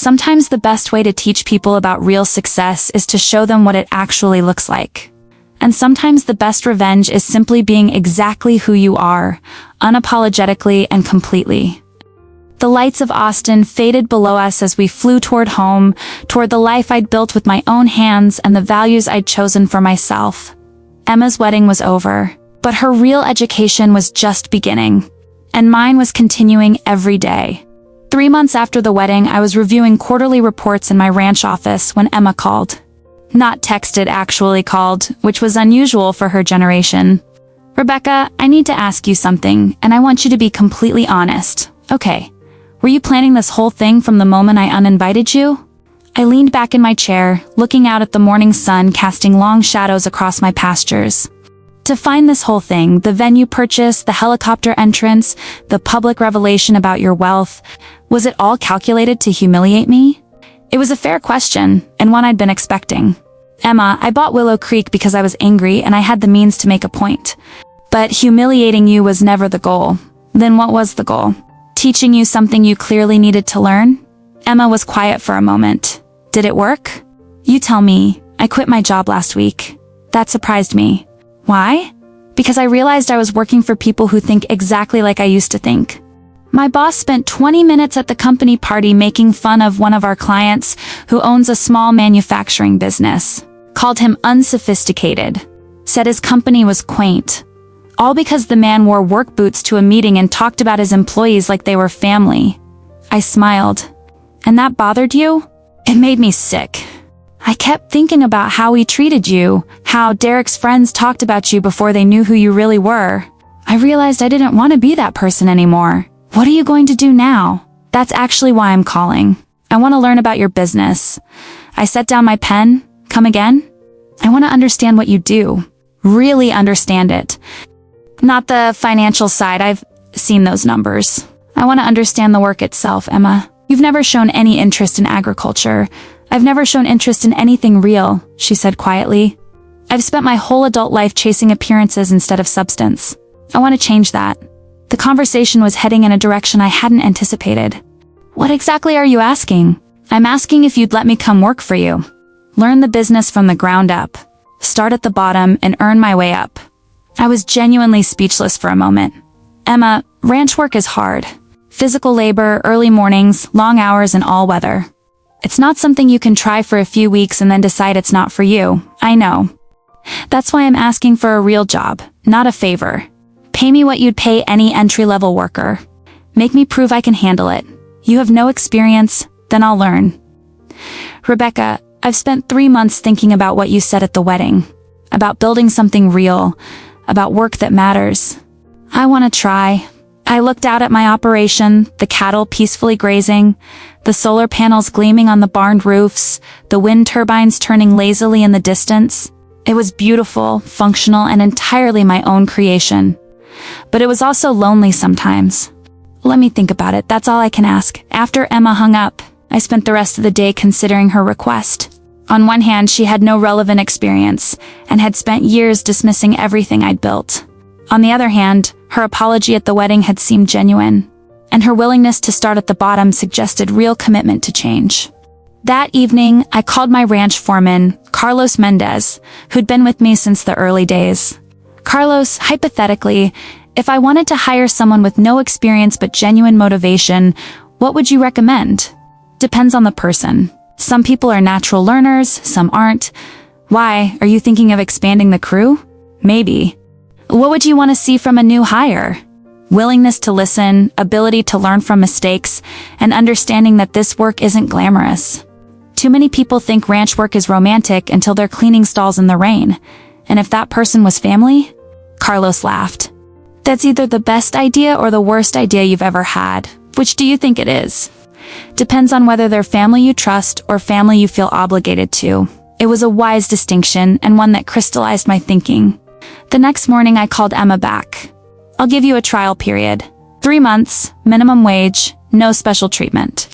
Sometimes the best way to teach people about real success is to show them what it actually looks like. And sometimes the best revenge is simply being exactly who you are, unapologetically and completely. The lights of Austin faded below us as we flew toward home, toward the life I'd built with my own hands and the values I'd chosen for myself. Emma's wedding was over, but her real education was just beginning. And mine was continuing every day. 3 months after the wedding, I was reviewing quarterly reports in my ranch office when Emma called. Not texted, actually called, which was unusual for her generation. "Rebecca, I need to ask you something, and I want you to be completely honest. Okay. Were you planning this whole thing from the moment I uninvited you?" I leaned back in my chair, looking out at the morning sun casting long shadows across my pastures. To find this whole thing, the venue purchase, the helicopter entrance, the public revelation about your wealth, was it all calculated to humiliate me? It was a fair question, and one I'd been expecting. "Emma, I bought Willow Creek because I was angry and I had the means to make a point. But humiliating you was never the goal. Then what was the goal? Teaching you something you clearly needed to learn?" Emma was quiet for a moment. "Did it work?" "You tell me. I quit my job last week." That surprised me. "Why?" "Because I realized I was working for people who think exactly like I used to think. My boss spent 20 minutes at the company party making fun of one of our clients who owns a small manufacturing business. Called him unsophisticated. Said his company was quaint. All because the man wore work boots to a meeting and talked about his employees like they were family." I smiled. "And that bothered you?" "It made me sick. I kept thinking about how he treated you, how Derek's friends talked about you before they knew who you really were. I realized I didn't want to be that person anymore. What are you going to do now?" "That's actually why I'm calling. I want to learn about your business." I set down my pen. "Come again?" "I want to understand what you do. Really understand it. Not the financial side, I've seen those numbers. I want to understand the work itself, Emma. You've never shown any interest in agriculture. I've never shown interest in anything real," she said quietly. "I've spent my whole adult life chasing appearances instead of substance. I want to change that." The conversation was heading in a direction I hadn't anticipated. "What exactly are you asking?" "I'm asking if you'd let me come work for you. Learn the business from the ground up. Start at the bottom and earn my way up." I was genuinely speechless for a moment. "Emma, ranch work is hard. Physical labor, early mornings, long hours, and all weather. It's not something you can try for a few weeks and then decide it's not for you. I know. That's why I'm asking for a real job, not a favor. Pay me what you'd pay any entry-level worker. Make me prove I can handle it. You have no experience, then I'll learn." "Rebecca, I've spent 3 months thinking about what you said at the wedding. About building something real. About work that matters. I want to try." I looked out at my operation, the cattle peacefully grazing, the solar panels gleaming on the barn roofs, the wind turbines turning lazily in the distance. It was beautiful, functional, and entirely my own creation. But it was also lonely sometimes. "Let me think about it, that's all I can ask." After Emma hung up, I spent the rest of the day considering her request. On one hand, she had no relevant experience, and had spent years dismissing everything I'd built. On the other hand, her apology at the wedding had seemed genuine, and her willingness to start at the bottom suggested real commitment to change. That evening, I called my ranch foreman, Carlos Mendez, who'd been with me since the early days. "Carlos, hypothetically, if I wanted to hire someone with no experience but genuine motivation, what would you recommend?" "Depends on the person. Some people are natural learners, some aren't." "Why, are you thinking of expanding the crew?" "Maybe." "What would you want to see from a new hire?" "Willingness to listen, ability to learn from mistakes, and understanding that this work isn't glamorous. Too many people think ranch work is romantic until they're cleaning stalls in the rain. And if that person was family?" Carlos laughed. "That's either the best idea or the worst idea you've ever had. Which do you think it is?" "Depends on whether they're family you trust or family you feel obligated to." It was a wise distinction and one that crystallized my thinking. The next morning I called Emma back. "I'll give you a trial period. 3 months, minimum wage, no special treatment.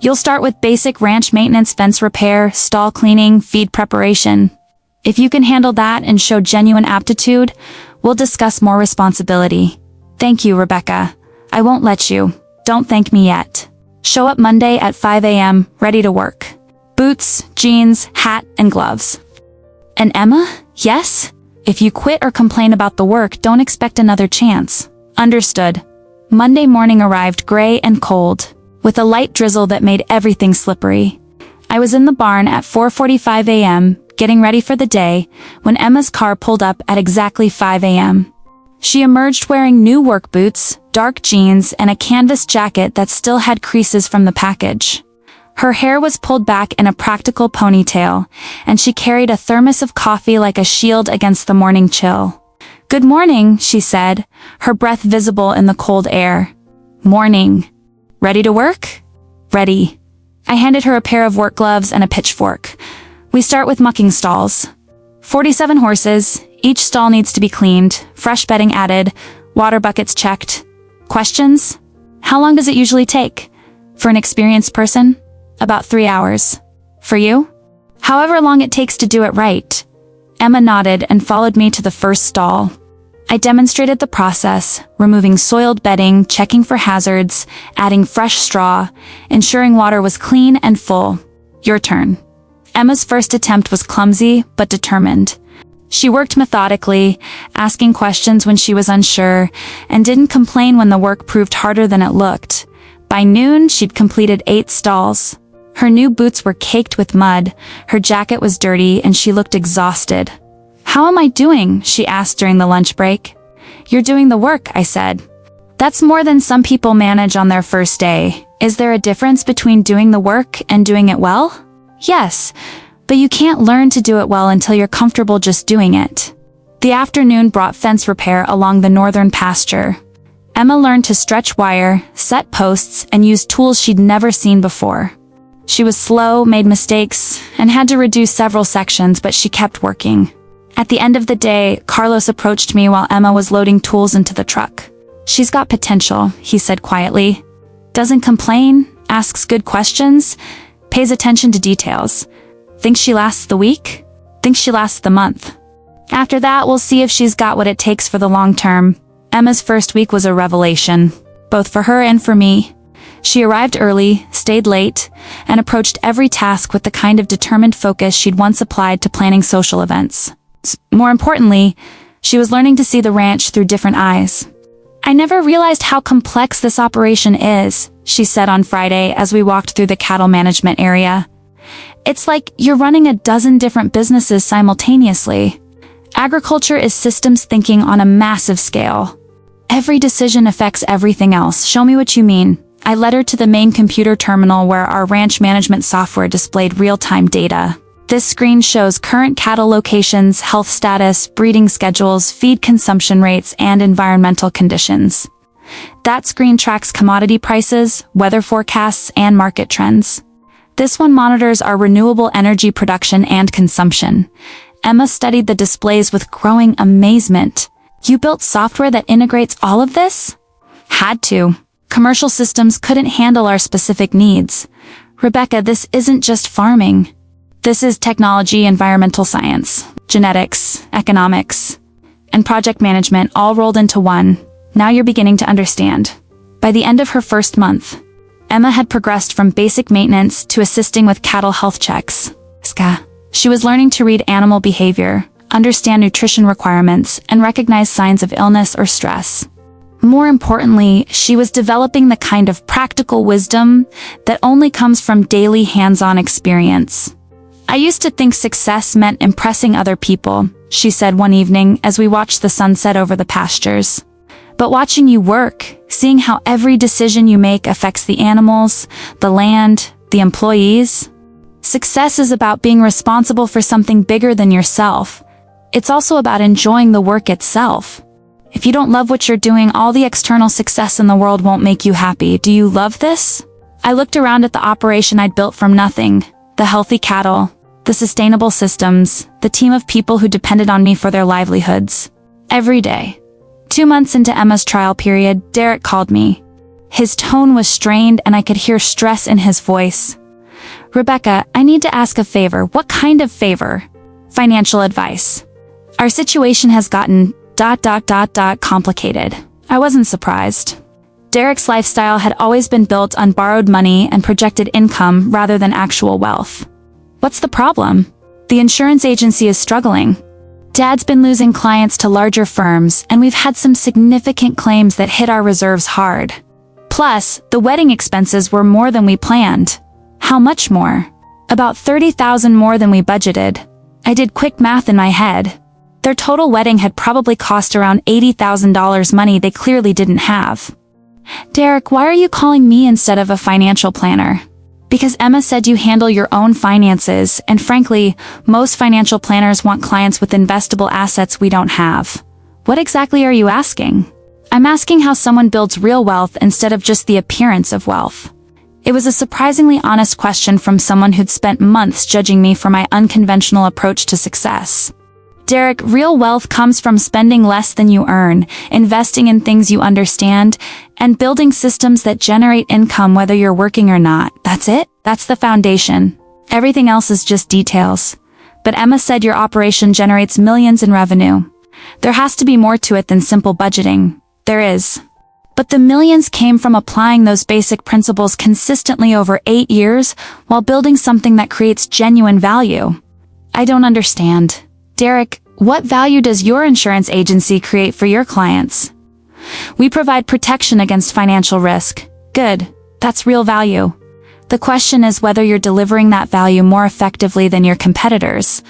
You'll start with basic ranch maintenance, fence repair, stall cleaning, feed preparation. If you can handle that and show genuine aptitude, we'll discuss more responsibility." "Thank you, Rebecca. I won't let you. Don't thank me yet." Show up Monday at 5 a.m., ready to work. Boots, jeans, hat, and gloves. And Emma? Yes? If you quit or complain about the work, don't expect another chance. Understood. Monday morning arrived gray and cold, with a light drizzle that made everything slippery. I was in the barn at 4:45 a.m., getting ready for the day, when Emma's car pulled up at exactly 5 a.m. She emerged wearing new work boots, dark jeans, and a canvas jacket that still had creases from the package. Her hair was pulled back in a practical ponytail, and she carried a thermos of coffee like a shield against the morning chill. "Good morning," she said, her breath visible in the cold air. "Morning. Ready to work?" "Ready." I handed her a pair of work gloves and a pitchfork. "We start with mucking stalls. 47 horses, each stall needs to be cleaned, fresh bedding added, water buckets checked. Questions? How long does it usually take? For an experienced person? About 3 hours. For you? However long it takes to do it right." Emma nodded and followed me to the first stall. I demonstrated the process, removing soiled bedding, checking for hazards, adding fresh straw, ensuring water was clean and full. "Your turn." Emma's first attempt was clumsy, but determined. She worked methodically, asking questions when she was unsure, and didn't complain when the work proved harder than it looked. By noon, she'd completed 8 stalls. Her new boots were caked with mud, her jacket was dirty, and she looked exhausted. "How am I doing?" she asked during the lunch break. "You're doing the work," I said. "That's more than some people manage on their first day. Is there a difference between doing the work and doing it well?" "Yes, but you can't learn to do it well until you're comfortable just doing it." The afternoon brought fence repair along the northern pasture. Emma learned to stretch wire, set posts, and use tools she'd never seen before. She was slow, made mistakes, and had to reduce several sections, but she kept working. At the end of the day, Carlos approached me while Emma was loading tools into the truck. "She's got potential," he said quietly. "Doesn't complain, asks good questions, pays attention to details. Think she lasts the week? Think she lasts the month. After that, we'll see if she's got what it takes for the long term." Emma's first week was a revelation, both for her and for me. She arrived early, stayed late, and approached every task with the kind of determined focus she'd once applied to planning social events. More importantly, she was learning to see the ranch through different eyes. "I never realized how complex this operation is," she said on Friday as we walked through the cattle management area. "It's like you're running a dozen different businesses simultaneously. Agriculture is systems thinking on a massive scale. Every decision affects everything else. Show me what you mean." I led her to the main computer terminal where our ranch management software displayed real-time data. This screen shows current cattle locations, health status, breeding schedules, feed consumption rates, and environmental conditions. That screen tracks commodity prices, weather forecasts, and market trends. This one monitors our renewable energy production and consumption. Emma studied the displays with growing amazement. "You built software that integrates all of this?" "Had to. Commercial systems couldn't handle our specific needs. Rebecca, this isn't just farming. This is technology, environmental science, genetics, economics, and project management all rolled into one. Now you're beginning to understand." By the end of her first month, Emma had progressed from basic maintenance to assisting with cattle health checks. She was learning to read animal behavior, understand nutrition requirements, and recognize signs of illness or stress. More importantly, she was developing the kind of practical wisdom that only comes from daily hands-on experience. "I used to think success meant impressing other people," she said one evening as we watched the sunset over the pastures. "But watching you work, seeing how every decision you make affects the animals, the land, the employees. Success is about being responsible for something bigger than yourself. It's also about enjoying the work itself. If you don't love what you're doing, all the external success in the world won't make you happy. Do you love this?" I looked around at the operation I'd built from nothing, the healthy cattle, the sustainable systems, the team of people who depended on me for their livelihoods. Every day. 2 months into Emma's trial period, Derek called me. His tone was strained and I could hear stress in his voice. "Rebecca, I need to ask a favor." "What kind of favor?" "Financial advice. Our situation has gotten ... complicated." I wasn't surprised. Derek's lifestyle had always been built on borrowed money and projected income rather than actual wealth. What's the problem? The insurance agency is struggling. Dad's been losing clients to larger firms, and we've had some significant claims that hit our reserves hard. Plus, the wedding expenses were more than we planned. How much more? About $30,000 more than we budgeted. I did quick math in my head. Their total wedding had probably cost around $80,000 money they clearly didn't have. Derek, why are you calling me instead of a financial planner? Because Emma said you handle your own finances, and frankly, most financial planners want clients with investable assets we don't have. What exactly are you asking? I'm asking how someone builds real wealth instead of just the appearance of wealth. It was a surprisingly honest question from someone who'd spent months judging me for my unconventional approach to success. Derek, real wealth comes from spending less than you earn, investing in things you understand, and building systems that generate income whether you're working or not. That's it? That's the foundation. Everything else is just details. But Emma said your operation generates millions in revenue. There has to be more to it than simple budgeting. There is. But the millions came from applying those basic principles consistently over 8 years while building something that creates genuine value. I don't understand. Derek, what value does your insurance agency create for your clients? We provide protection against financial risk. Good. That's real value. The question is whether you're delivering that value more effectively than your competitors.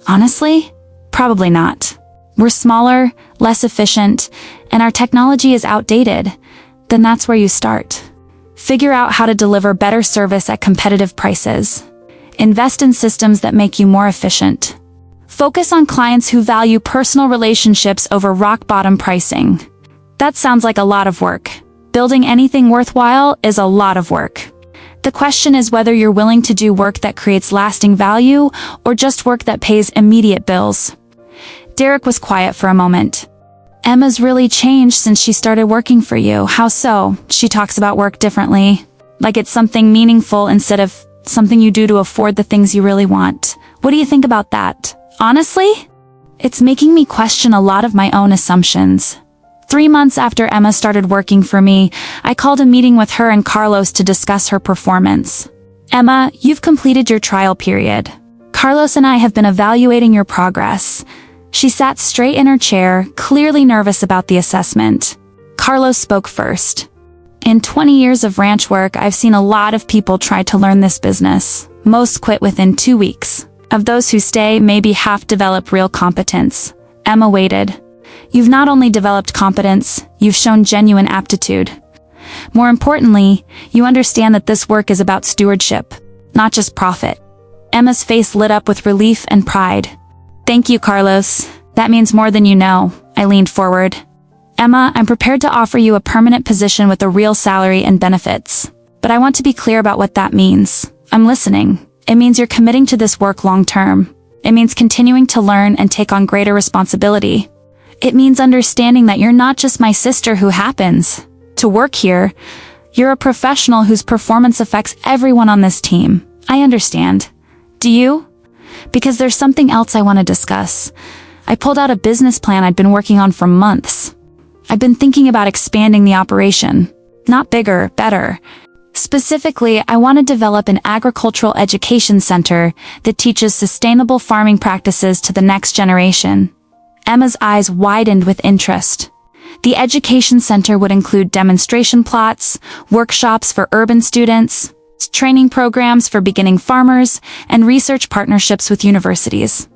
Honestly, probably not. We're smaller, less efficient, and our technology is outdated. Then that's where you start. Figure out how to deliver better service at competitive prices. Invest in systems that make you more efficient. Focus on clients who value personal relationships over rock-bottom pricing. That sounds like a lot of work. Building anything worthwhile is a lot of work. The question is whether you're willing to do work that creates lasting value or just work that pays immediate bills. Derek was quiet for a moment. Emma's really changed since she started working for you. How so? She talks about work differently. Like it's something meaningful instead of something you do to afford the things you really want. What do you think about that? Honestly, it's making me question a lot of my own assumptions. 3 months after Emma started working for me, I called a meeting with her and Carlos to discuss her performance. Emma, you've completed your trial period. Carlos and I have been evaluating your progress. She sat straight in her chair, clearly nervous about the assessment. Carlos spoke first. In 20 years of ranch work, I've seen a lot of people try to learn this business. Most quit within 2 weeks. Of those who stay, maybe half develop real competence. Emma waited. You've not only developed competence, you've shown genuine aptitude. More importantly, you understand that this work is about stewardship, not just profit. Emma's face lit up with relief and pride. Thank you, Carlos. That means more than you know. I leaned forward. Emma, I'm prepared to offer you a permanent position with a real salary and benefits. But I want to be clear about what that means. I'm listening. It means you're committing to this work long term. It means continuing to learn and take on greater responsibility. It means understanding that you're not just my sister who happens to work here. You're a professional whose performance affects everyone on this team. I understand. Do you? Because there's something else I want to discuss. I pulled out a business plan I'd been working on for months. I've been thinking about expanding the operation. Not bigger, better. Specifically, I want to develop an agricultural education center that teaches sustainable farming practices to the next generation. Emma's eyes widened with interest. The education center would include demonstration plots, workshops for urban students, training programs for beginning farmers, and research partnerships with universities.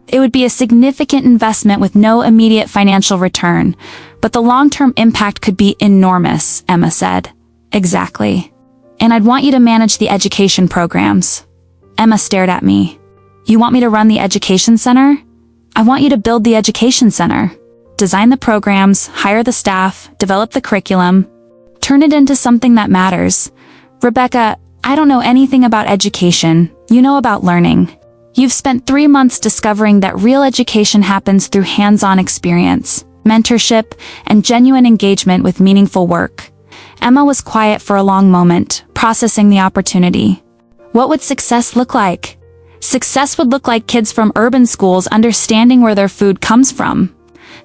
It would be a significant investment with no immediate financial return, but the long-term impact could be enormous, Emma said. Exactly. And I'd want you to manage the education programs. Emma stared at me. You want me to run the education center? I want you to build the education center. Design the programs, hire the staff, develop the curriculum. Turn it into something that matters. Rebecca, I don't know anything about education. You know about learning. You've spent 3 months discovering that real education happens through hands-on experience, mentorship, and genuine engagement with meaningful work. Emma was quiet for a long moment, processing the opportunity. What would success look like? Success would look like kids from urban schools understanding where their food comes from.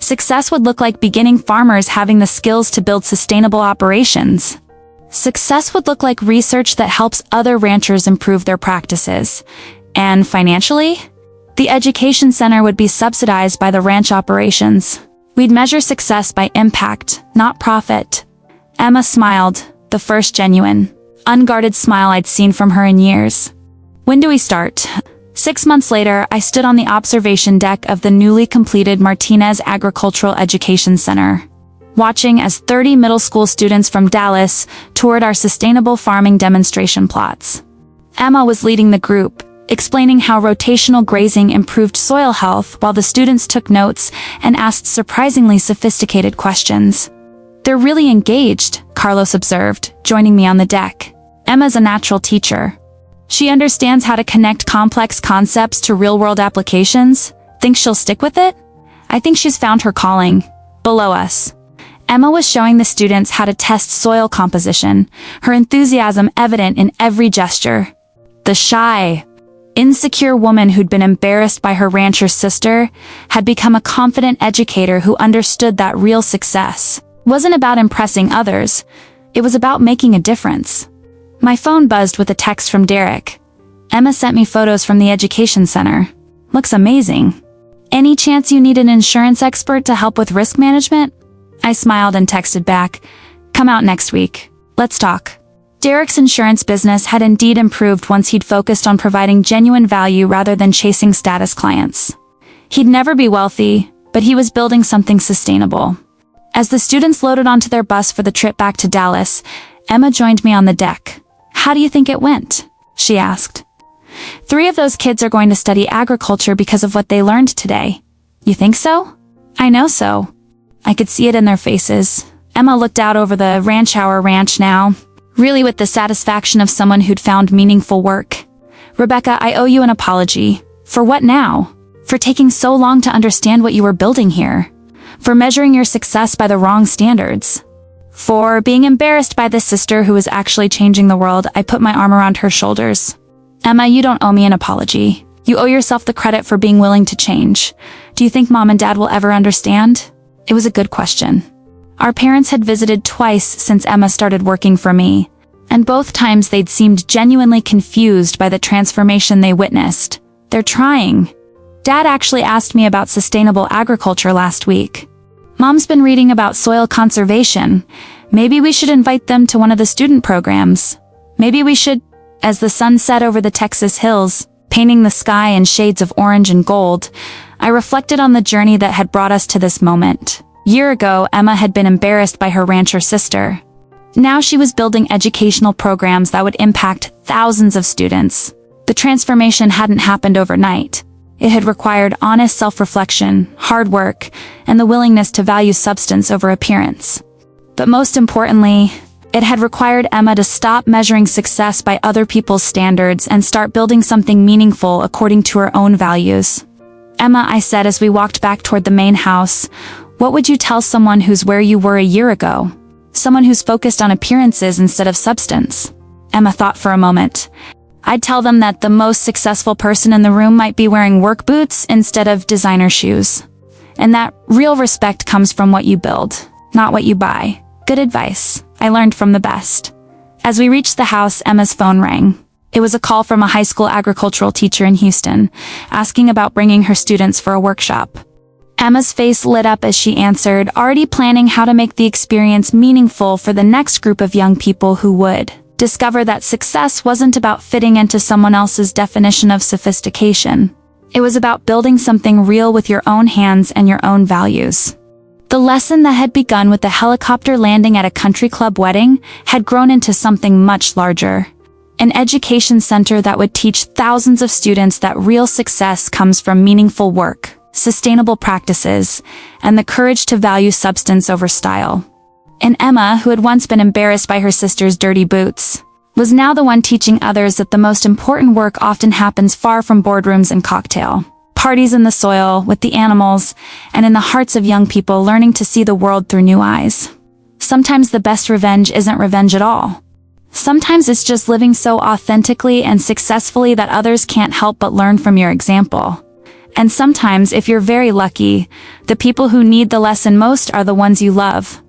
Success would look like beginning farmers having the skills to build sustainable operations. Success would look like research that helps other ranchers improve their practices. And financially, the education center would be subsidized by the ranch operations. We'd measure success by impact, not profit. Emma smiled, the first genuine, unguarded smile I'd seen from her in years. When do we start? 6 months later, I stood on the observation deck of the newly completed Martinez Agricultural Education Center, watching as 30 middle school students from Dallas toured our sustainable farming demonstration plots. Emma was leading the group, explaining how rotational grazing improved soil health while the students took notes and asked surprisingly sophisticated questions. "They're really engaged," Carlos observed, joining me on the deck. Emma's a natural teacher. She understands how to connect complex concepts to real-world applications. Think she'll stick with it? I think she's found her calling. Below us, Emma was showing the students how to test soil composition, her enthusiasm evident in every gesture. The shy, insecure woman who'd been embarrassed by her rancher sister had become a confident educator who understood that real success wasn't about impressing others, it was about making a difference. My phone buzzed with a text from Derek. Emma sent me photos from the education center. Looks amazing. Any chance you need an insurance expert to help with risk management? I smiled and texted back, "Come out next week. Let's talk." Derek's insurance business had indeed improved once he'd focused on providing genuine value rather than chasing status clients. He'd never be wealthy, but he was building something sustainable. As the students loaded onto their bus for the trip back to Dallas, Emma joined me on the deck. "How do you think it went?" she asked. "3 of those kids are going to study agriculture because of what they learned today. You think so?" "I know so." I could see it in their faces. Emma looked out over the ranch now, really with the satisfaction of someone who'd found meaningful work. "Rebecca, I owe you an apology." "For what now?" "For taking so long to understand what you were building here. For measuring your success by the wrong standards. For being embarrassed by the sister who was actually changing the world." I put my arm around her shoulders. "Emma, you don't owe me an apology. You owe yourself the credit for being willing to change. Do you think Mom and Dad will ever understand?" It was a good question. Our parents had visited twice since Emma started working for me, and both times they'd seemed genuinely confused by the transformation they witnessed. "They're trying." Dad actually asked me about sustainable agriculture last week. "Mom's been reading about soil conservation. Maybe we should invite them to one of the student programs. Maybe we should." As the sun set over the Texas hills, painting the sky in shades of orange and gold, I reflected on the journey that had brought us to this moment. A year ago, Emma had been embarrassed by her rancher sister. Now she was building educational programs that would impact thousands of students. The transformation hadn't happened overnight. It had required honest self-reflection, hard work, and the willingness to value substance over appearance. But most importantly, it had required Emma to stop measuring success by other people's standards and start building something meaningful according to her own values. "Emma," I said as we walked back toward the main house, "what would you tell someone who's where you were a year ago? Someone who's focused on appearances instead of substance?" Emma thought for a moment. "I'd tell them that the most successful person in the room might be wearing work boots instead of designer shoes. And that real respect comes from what you build, not what you buy." Good advice. I learned from the best. As we reached the house, Emma's phone rang. It was a call from a high school agricultural teacher in Houston, asking about bringing her students for a workshop. Emma's face lit up as she answered, already planning how to make the experience meaningful for the next group of young people who would discover that success wasn't about fitting into someone else's definition of sophistication. It was about building something real with your own hands and your own values. The lesson that had begun with the helicopter landing at a country club wedding had grown into something much larger. An education center that would teach thousands of students that real success comes from meaningful work, sustainable practices, and the courage to value substance over style. And Emma, who had once been embarrassed by her sister's dirty boots, was now the one teaching others that the most important work often happens far from boardrooms and cocktail parties, in the soil, with the animals, and in the hearts of young people learning to see the world through new eyes. Sometimes the best revenge isn't revenge at all. Sometimes it's just living so authentically and successfully that others can't help but learn from your example. And sometimes, if you're very lucky, the people who need the lesson most are the ones you love.